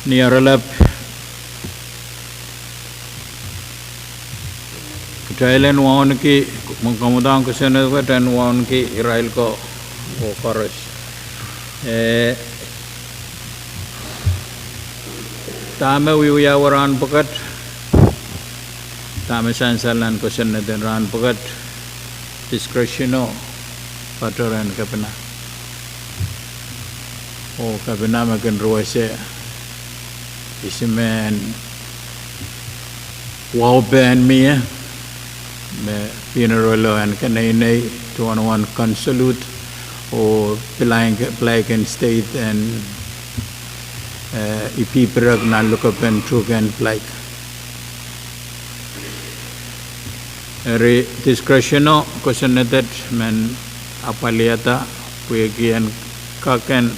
niaralap Thailand waon ki mengkamudang kesana dan waon ki Israel ko o koros tama wiya waran pakat tama sansalan kesana dan ran pakat discretiono patoran kapena o kapena makan ruase ismen wow ben mia me funeral and kanay to one consulate or Pwuhng state and ipi Pahrek na look up and truk and like discretiono kusunadat men apaliata puyagian kaken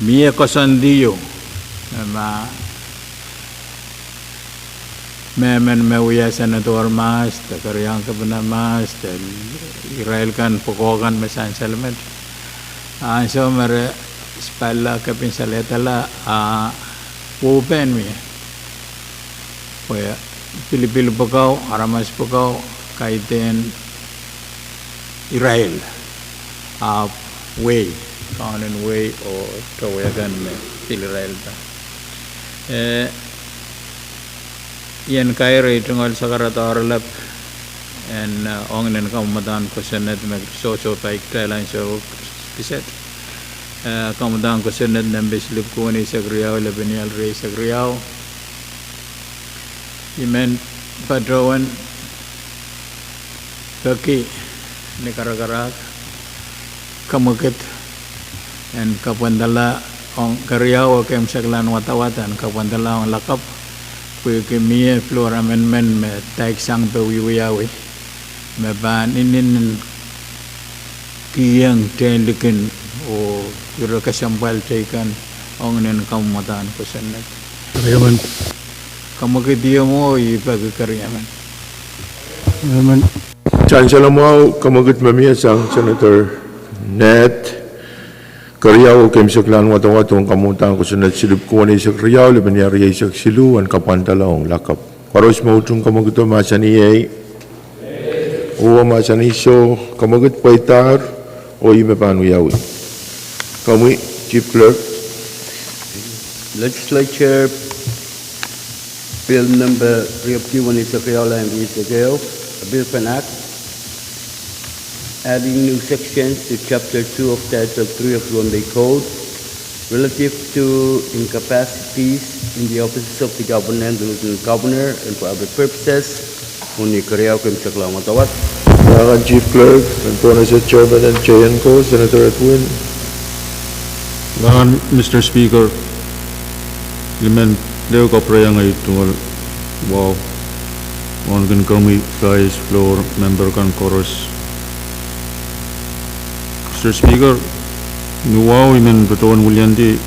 mia kosandiyo ma Memen mewia senator mas, terkariang kebenar mas, dan Israel kan pokokan mesan selamat. So mere spalla kapin saletala Pwuhng mi. Poya pilih pokau, aramas pokau kaiten Israel way, kanan way o tawagan me Israel ta. Ian Kairi tunggal Kadkadaur lap and ongnen kamudan kusenet meg so paik Thailand so kiset kamudan kusenet nambis lip kuni sagriau lebenial rei sagriau imen padrawan kaki nekara-kara kamuket and kapandala ong kariau kem saglan watawatan kapandala ong lakap Pwuhng mie floor amendment me taik sang pe wiyawi me ban inin kiyang tendikin o yura kasampal taikan ongnen kamatan kusanet Karyaman. Kamu ke dia mo ipag karyaman. Karyaman. Chancellor mo kamagit mamia sang Senator Ned Karyaw kemsaklan watong kamutang kusunat silip ko ni sak Riyaw liban yari sak siluan kapantalaong lakap. Karos mautong kamagito masaniyay uwa masaniso kamagit paitar o imepanu yawi. Kami Chief Clerk. Legislature Bill number 3 of Pwuhng a bill for an act adding new sections to Chapter 2 of Title 3 of Pohnpei Code relative to incapacities in the offices of the Governor and the Lieutenant Governor and for other purposes. Muni Karyaw Kim Saklang Matawat. Chief Clerk, and Pronounce Chairman and Chayan ko, Senator Pwuhng. Mr. Speaker, limen leo kaprayang ay tunggal wow on kan kami guys floor member kan chorus. Mr. Speaker, nuwaw imen betawan wulian di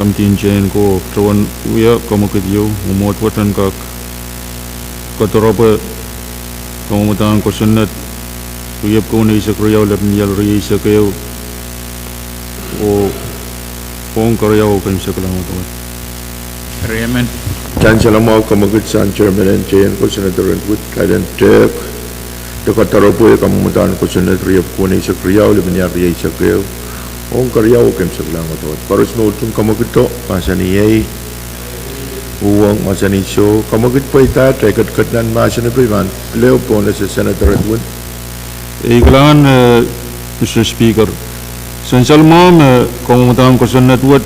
kamtin chain ko betawan uya kamakadiyo umotwatan kak katoropa kamamatan ko sunat uyap ko na isa kriyaw labin yal riya isa kayo o Pwuhng karyaw kayo sa kalamatan. Karyaman. Chancellor mo kamagit sa Chairman and Chayan ko, Senator Wood, Kailan Tek. Kadkadaur po ay kamutan ko sa natriyap ko na isa kriyaw, liban yari isa kayo. Pwuhng karyaw kayo sa kalamatan. Paros mo itong kamagito, masaniyay, uwang masaniso, kamagit po ita, try katnan masanipiman, leo po na sa Senator Wood. Kailangan, Mr. Speaker, Sensal mo kamutan ko sa network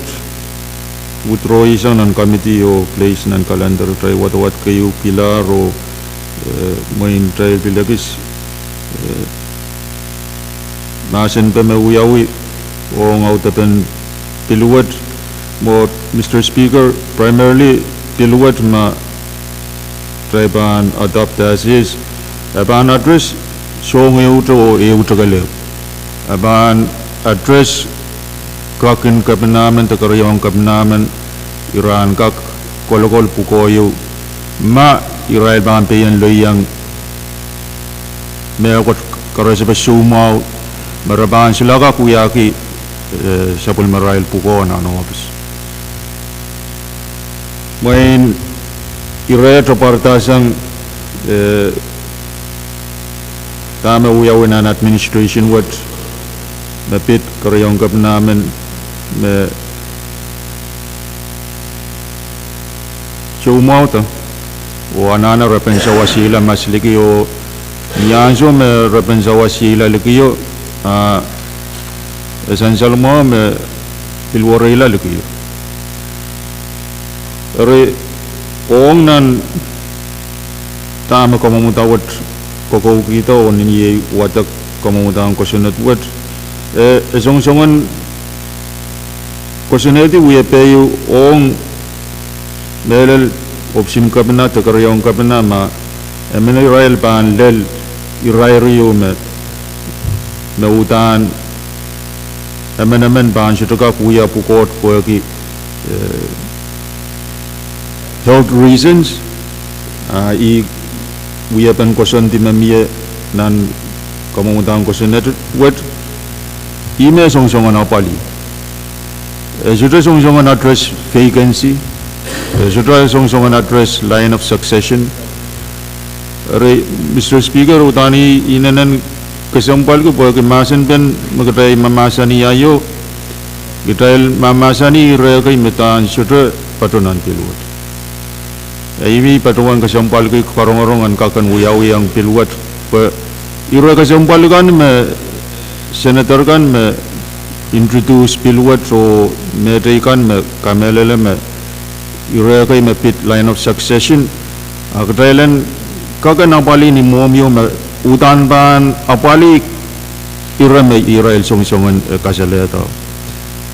withdraw isang ng committee o place ng calendar try what kayo pilar o main try bilagis nasin pa uyawi o ngautapan piluwat mo Mr. Speaker primarily piluwat ma try ban adopt as is ban address so ngayon o iyo tagalew ban address kakin kapnamen te karyong kapnamen iran kak kolokol pukoyo ma Israel ban peyan loyang me ko karese be sumau maraban silaga kuyaki sapul marail puko na no office main Israel partasang tama uyawan administration wat mapit karyong kapnamen me sumau ta o anana repensa wasila masliki o nianzo me repensa wasila likiyo essential mo me pilwarila likiyo re ong nan tama komamutawat koko kita o ni watak komamutawang kosunat wat song-songan kosunati uye peyu ong melel opsim kabna takaryong kabna ma emen Israel ban lel Israel yu me utan emen ban shituka kuya pukot poki health reasons I uya pen koson di memie nan komutang kosonet wat ime song-songan apali sudah song-songan address vacancy sudah song-songan address line of succession Mr. Speaker utani inanan kesempal ko po kemasan pen magkatay mamasani ayo gitail mamasani rekay metan sudah patunan piluat ini patuan kesempal ko karong-karongan kakan uyang piluat pa ira kesempal kan me senator kan me introduce piluat so medaikan me kamelele me ira kay me pit line of succession agdailan kagan apali ni momyo me utan ban apali ira me Israel song-songan kasaleta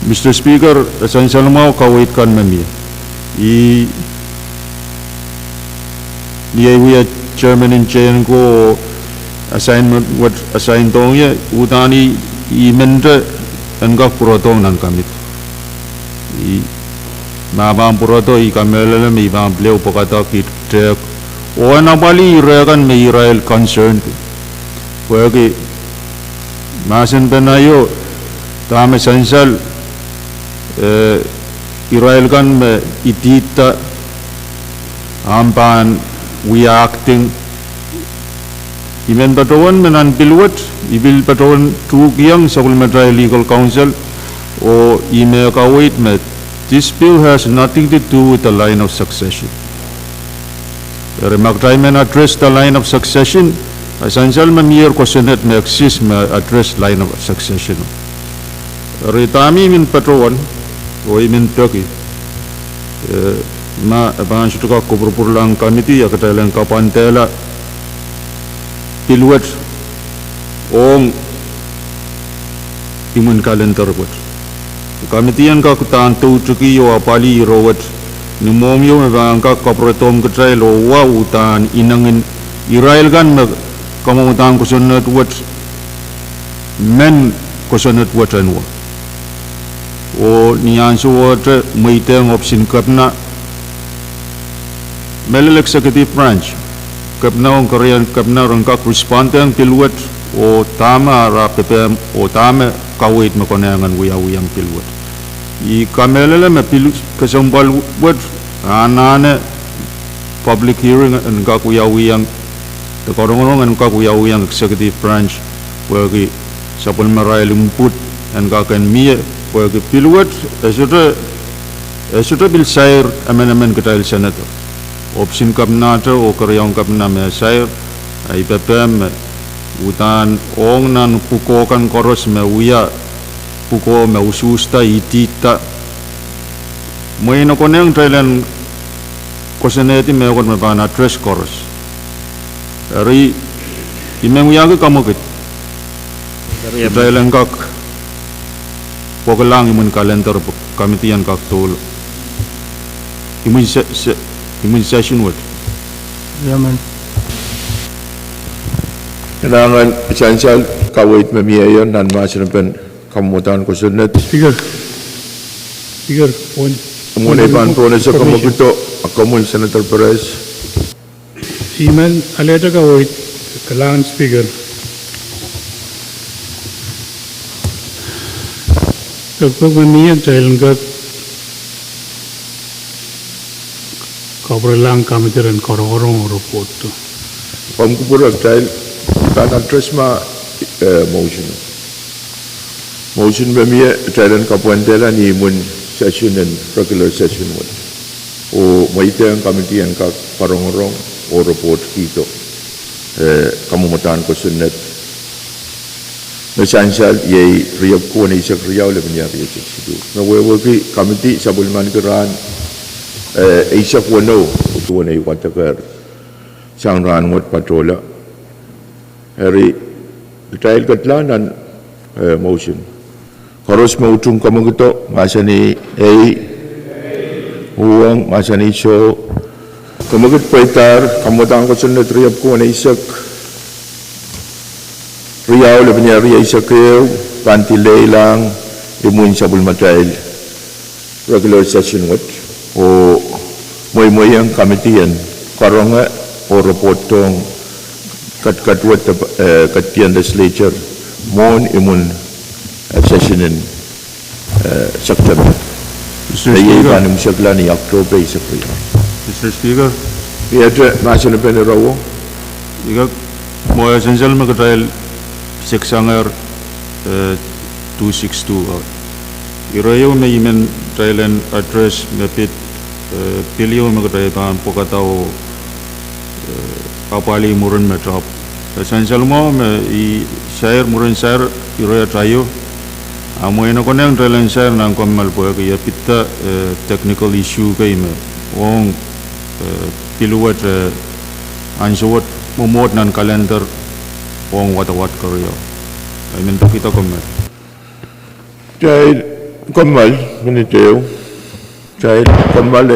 Mr. Speaker essential mo kawait kan me we are chairman in chain ko assignment what assign tong ye utani imende engak purotong nan kamit mabam puroto I kamelele mi bam bleu pokata kit tek o anabali regan me Israel concerned wagi masen benayo tame sensal Israel kan me itita ampan we are acting Imen patawan menan piluat ibil patawan tu yang supplementary legal counsel or email kawait met this bill has nothing to do with the line of succession remark time address the line of succession essential memir questionet me exist me address line of succession retami min patawan o imen turkey ma ban shutuka kuburpurlang committee yakatalan kapantela piluat ong imun kalender buat komitian ka kutantu cuki yo apali rowat numomyo mebangka koprotom ketrai lo wa utan inangin Israel kan kamu utang kusonat buat men kusonat buat anwa o niansu buat meiteng opsin kapna melel executive branch kapna ang Korean kapna rangkak respondan piluat o tama ra PPM o tama kawait makonangan uyang piluat I kamelele me pilu kesempal buat anane public hearing angkak uyang te korong-korong angkak uyang executive branch bagi sapul marail input angkakan mie bagi piluat sudah bil sair amen ketail senator opsin kapna o karyong kapna me sair ai PPM utan ong nan pukokan koros me uya puko me ususta itita moi no koneng trailen koseneti me kon me bana address koros ri imeng uya ke kamokit trailen kak pokelang imun kalender komitian kak tol imun session what Yaman. Kenangan essential kawait memiayon nan masin pen kamutan kusunet. Speaker, Speaker, Muna ipan po na sa kamagito, akamul Senator Perez. Iman, aleta ka wait, kailangan Speaker. Kapag maniyan dahil ka kabralang kami tiran korong report to. Pamkupurak dahil kan address ma motion. Motion bamiya dahil kapuantela ni mun session and regular session mo. O maite ang committee ang karong-rong o report kito. Kamumutan ko sunet. Nasansal yay riyab ko na isak riyaw laban niya riyab sido. Nawawagi committee sa bulman kiran isak wano utuwa na iwatakar sang ranwat patrola. Hari dahil katlanan motion. Karos mautung kamagito masa ni Pwuhng masa ni show kamagit paitar kamutan ko sunod riyab ko na isak riyaw laban niya riyaw isak riyaw pantilay lang imun sa bulmatail regular session what o moy ang committee yan karong o report tong Kadkadaur Kadkadaur Legislature mon imun session in September. Mr. Speaker. Kaya siya ni October sa priya. Mr. Speaker. Iya nasa na penerawo. Iga mo essential magdahil 6AH 262. Irayo may imen dahil address mapit pilio magdahil kan pokataw kapali murun metrop. Essential mo may share murun share irayo tayo. Amo ina ko nang dahil share nang kamal po kaya pita technical issue kay me. Wong piluwat ansawat mumot nan kalender wong watawat karyo. I mean kita kamal. Dahil kamal miniteo. Dahil kamal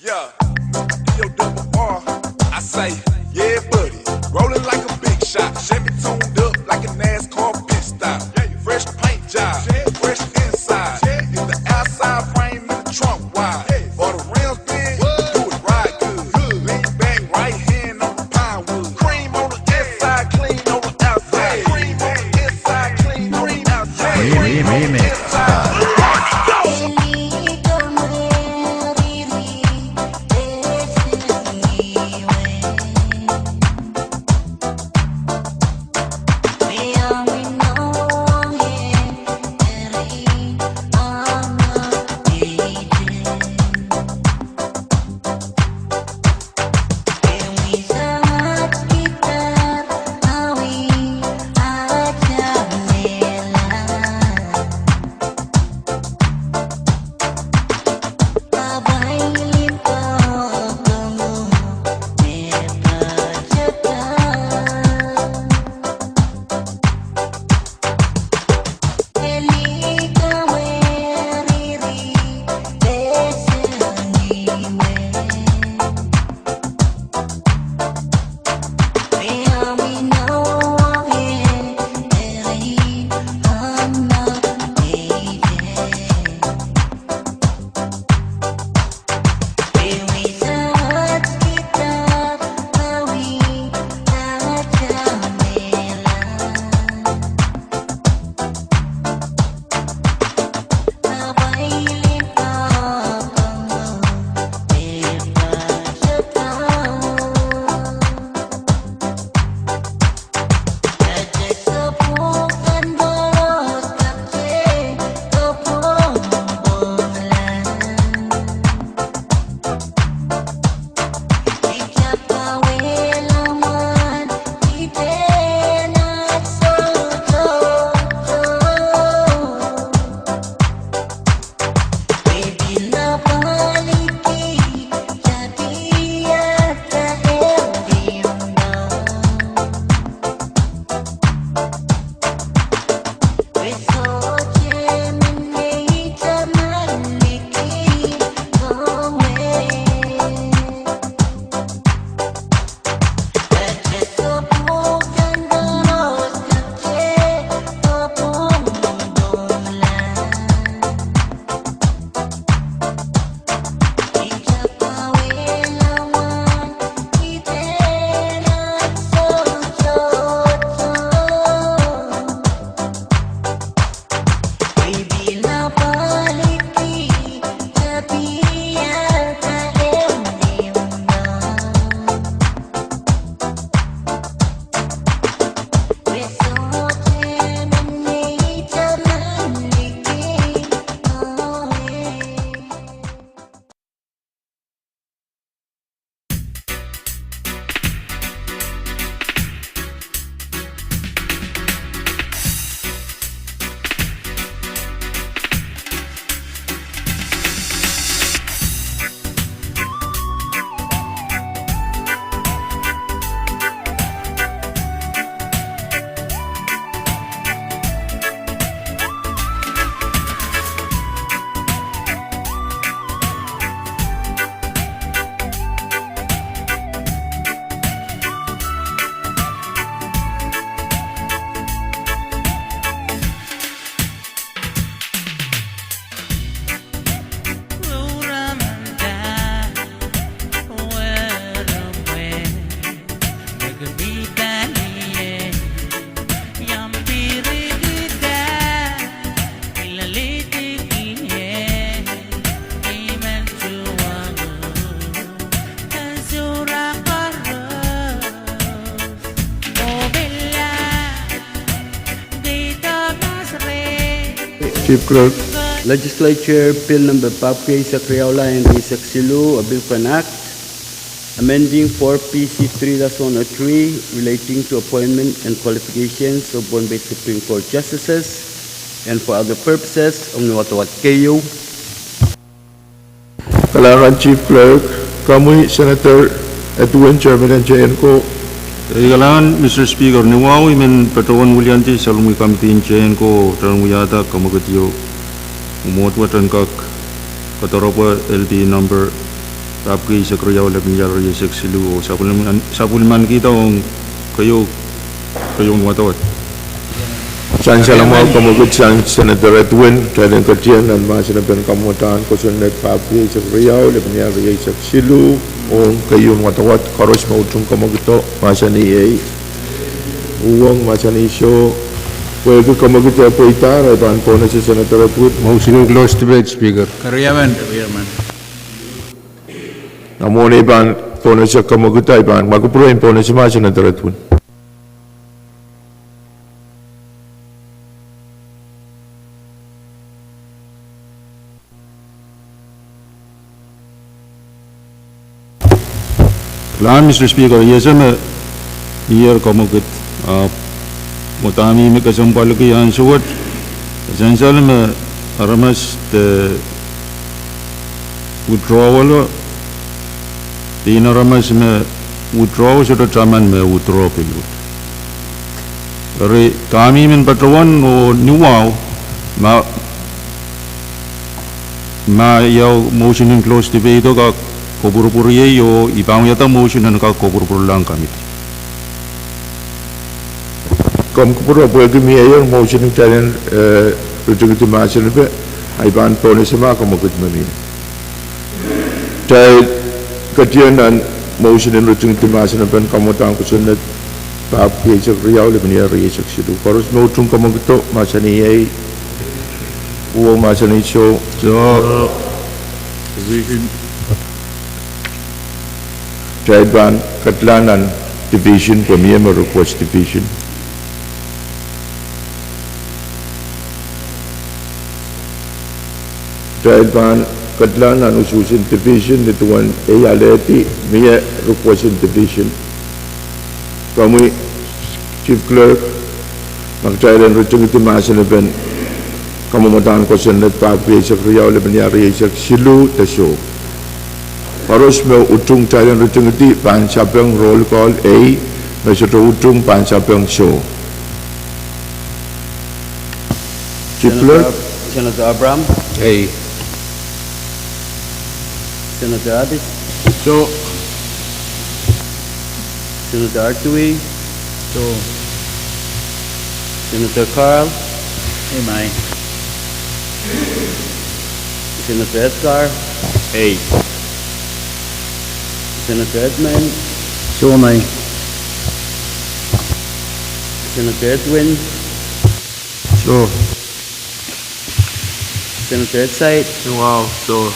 Yeah, D-O-double-R, I say, yeah, buddy. Rolling like a big shot. Chevy tuned up like a NASCAR pit stop. Fresh paint job, fresh inside. Is the outside frame in the trunk wide? Or the rims big, do it right good. Lean back, right hand on the pine wood. Cream on the inside, clean on the outside. Cream on the inside, clean on the outside. Cream on the inside. Chief Clerk. Legislature Bill number V6AH Radio, a bill for an act amending 4PC 3-103 relating to appointment and qualifications of Pohnpei Supreme Court justices and for other purposes ang niwatawat kayo. Kalangan Chief Clerk, kami Senator Edwin, Chairman ng JNCO. Kailangan, Mr. Speaker, niwaw imen patawan Willianti sa lumay kamitiin chain ko tarang wiyata kamagatiyo umuotwatan kak katoropa LD number rapki sa kriyaw labinjar yesek silu o sapulman kita ong kayong watawat. Saan salamat kamugot sa Senator Edwin, kailan katiyan ang mga sinabihan kamutan ko sa net papi sa kriyaw labinjar yesek silu o kayong watawat karos mautong kamugot masa ni Pwuhng masa ni show. Pwede kamugot po itar at ang po na si Senator Edwin. Motion in closed debate, Speaker. Karyaman. Namun iban po na siya kamugot ay iban magpupuruin po na si mga Senator Edwin. Kailangan, Mr. Speaker, yesa me year kamagit mutami me kasampalaki yan suwat essential me aramas the withdrawal di naramas me withdraw sudah taman me withdraw pilut dari kami men patawan o niwaw ma yaw motion in close debate ito ka kubur-kubur yo ibang yata motion na ka kubur-kubur lang kami. Kom kupuro pwede miyayon motion ng talan reject masin pe ay ban po na si mga kamugot manin. Dahil katiyan ang motion ng reject masin pe kamutan ko sunod papi sa riyaw labinjar yesek silu. Karos mo utong kamugot masa ni ay Pwuhng masa ni show. Dahil ban katlanan division premier mo request division. Dahil ban katlanan ususin division nituan ayaleti miya request division. Kami Chief Clerk magdailan rutong itimasan na ben kamamatan ko sa nagpapay sa kriyaw labinjar yesek silu tasyo. Harus mau utung talian rutong iti pansapang roll call A may sa utung pansapang show. Chief Clerk. Senator Abraham, Hey. Senator Addis, So, Senator Artui, so, Senator Carl, imay. Senator Edgar, Hey. Senator Edmund, So may. Senator Edwin, So, Senator Edsite, wow, so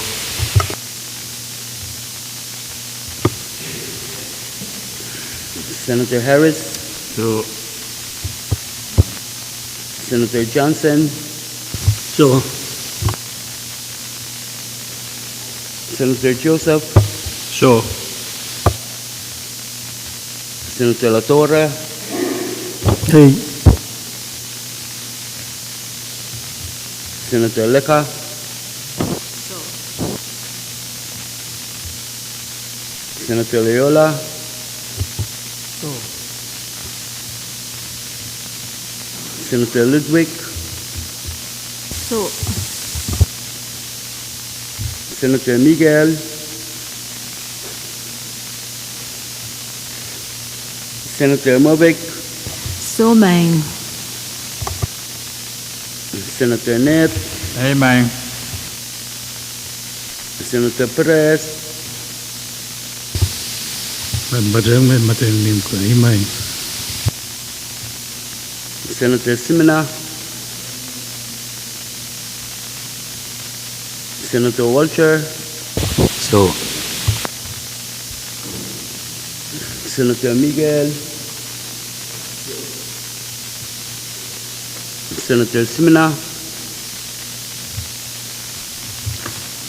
Senator Harris, so Senator Johnson, So. Senator Joseph, So, Senator La Torre, Hey. Senator Lecca, Senator Leola, Senator Ludwig, So, Senator Miguel, Senator Movic, so may. Senator Net, Imay. Senator Perez, Madam matalim ko himay. Senator Simina, Senator Walcher, So. Senator Miguel, Senator Simina,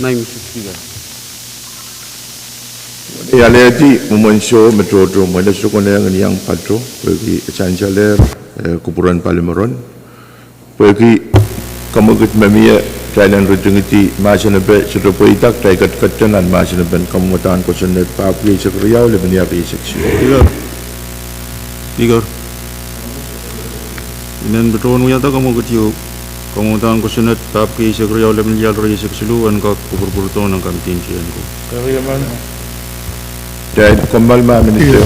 Mr. Speaker. Yaleti mumensyo metro mada sukone yang patro bagi chanceler kupuran parlimeron bagi kamugut memia Thailand rejengiti masyarakat serupa itak taikat ketenan masyarakat kemutan kosenet Pohnpei sekriau lebih niari seksi. Speaker. Inen betul nuya tak kamu ketiup kemutan kosenet Pohnpei sekriau lebih niari seksi lu angka kubur-burton angka tinjian ko. Dan kembali Minister.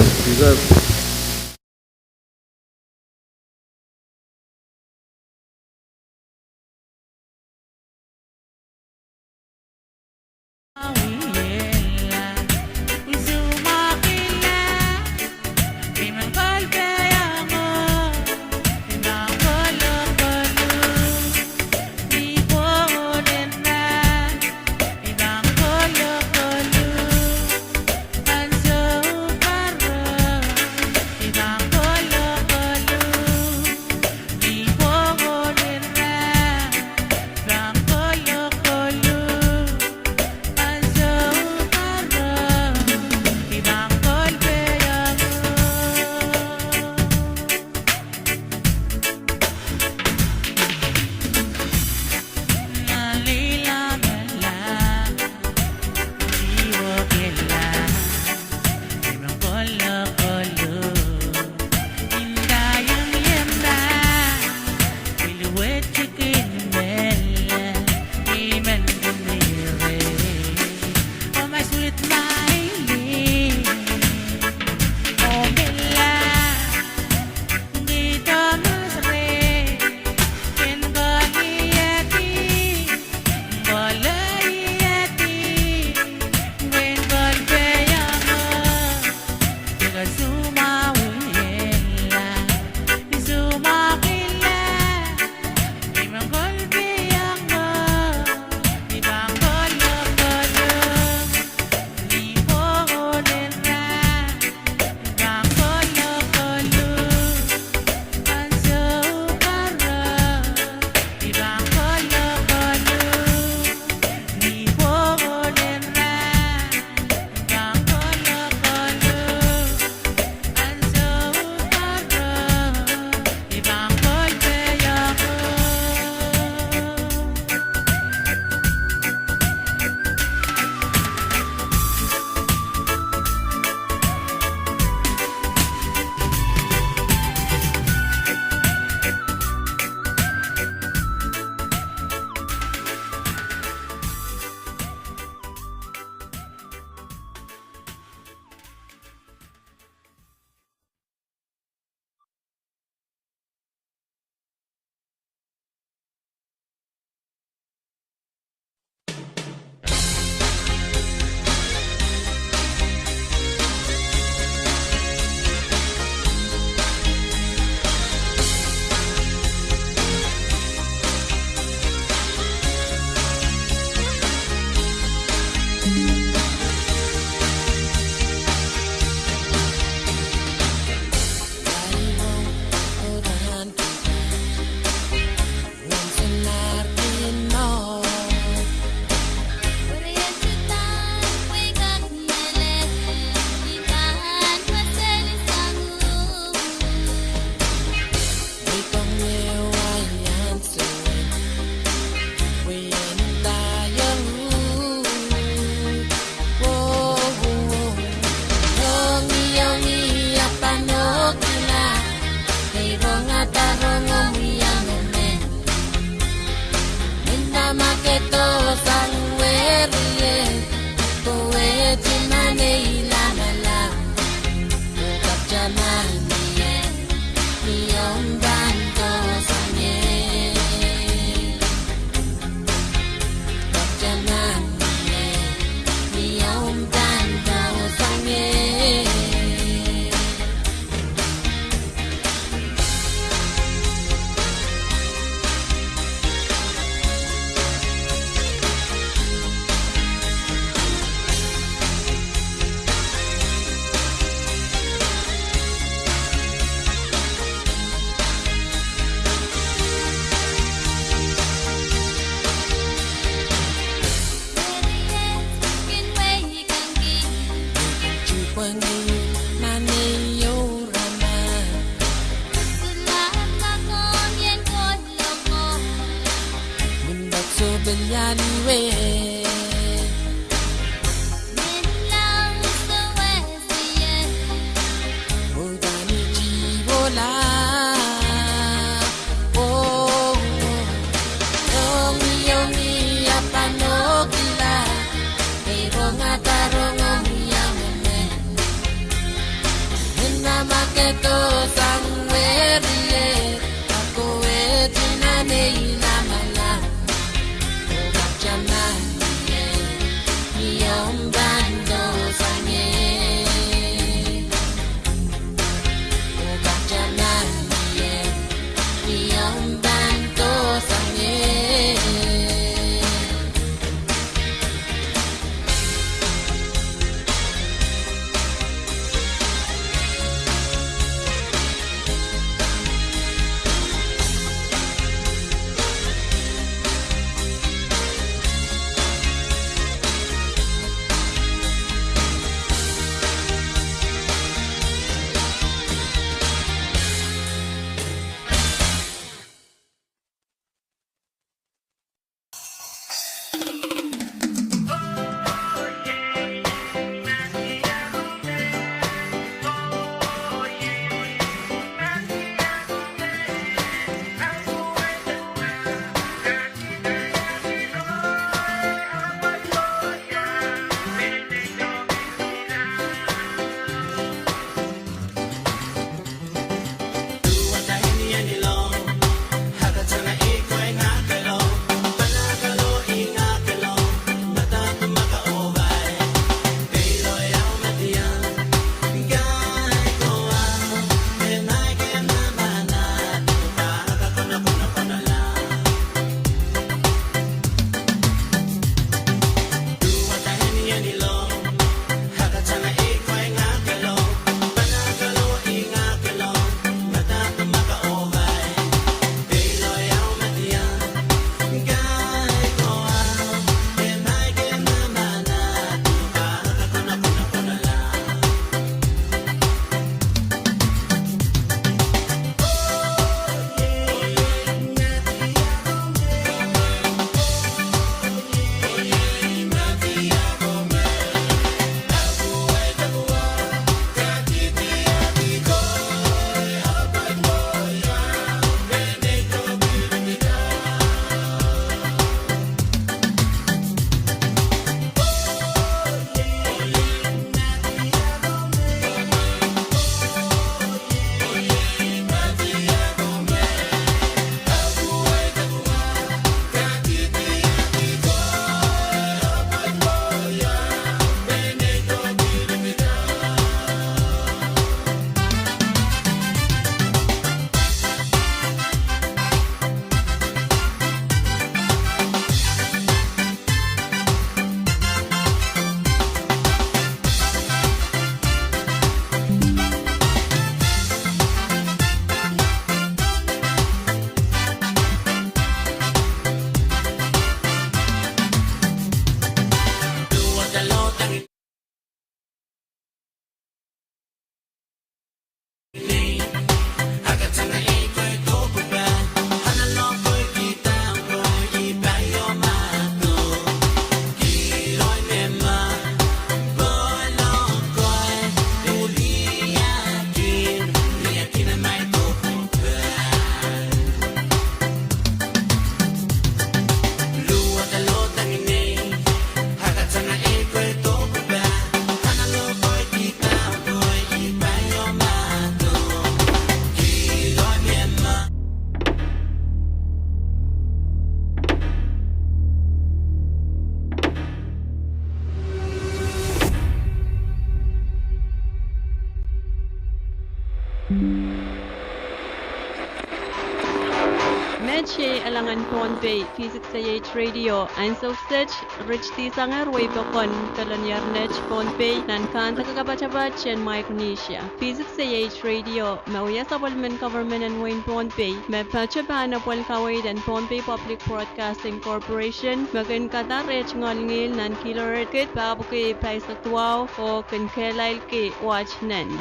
che alangan Pohnpei V6AH Radio and so such rich di sangar way bakon kalanyar nech Pohnpei nan kan takakabachabat chen Micronesia V6AH Radio mauya sabulman government and Wayne Pohnpei me pachaban apwal kawaid and Pohnpei Public Broadcasting Corporation magan Kadkadaur ngolngil nan kiloret kit babuke paisatwao o Enginkehlap ke watch nen.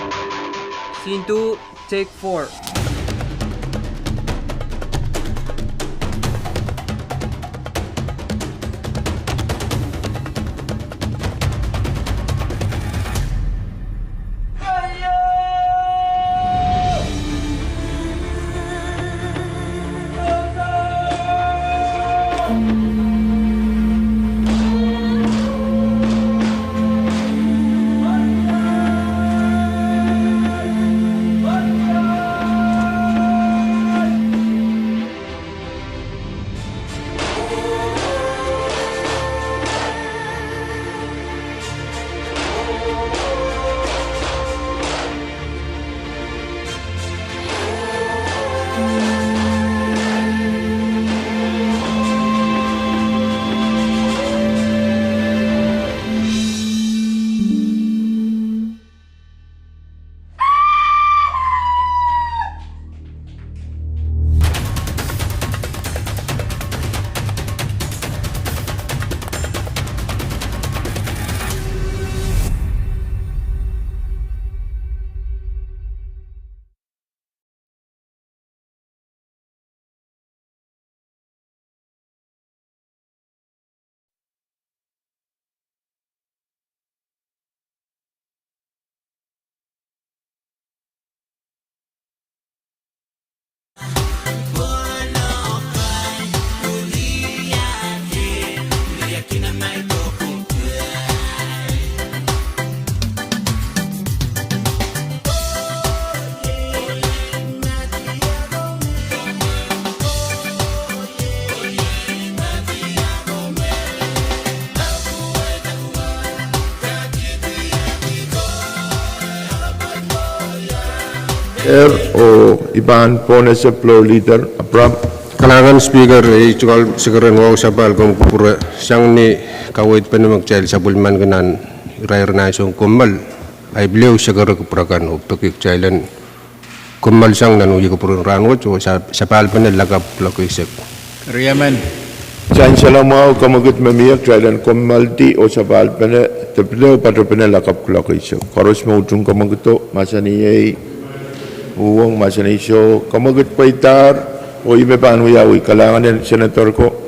Scene 2, take 4. o iban pone sa floor leader Abram. Kalangan speaker itual sekarang wow sabal kom kupura sang ni kawit penemak jail sabulman kenan rair naisong komal ay beliau segera kupurakan uptok jailan komal sang nanu ye kupurun rangot o sabal penel lagap lokisek. Riaman. Jan salamau kamagut memiak jailan komal di o sabal pene tepelo pada penel lagap lokisek. Koros mau ujung kamaguto masa ni Pwuhng masa ni so kamagut paitar o ibe panu yawi kalangan senator ko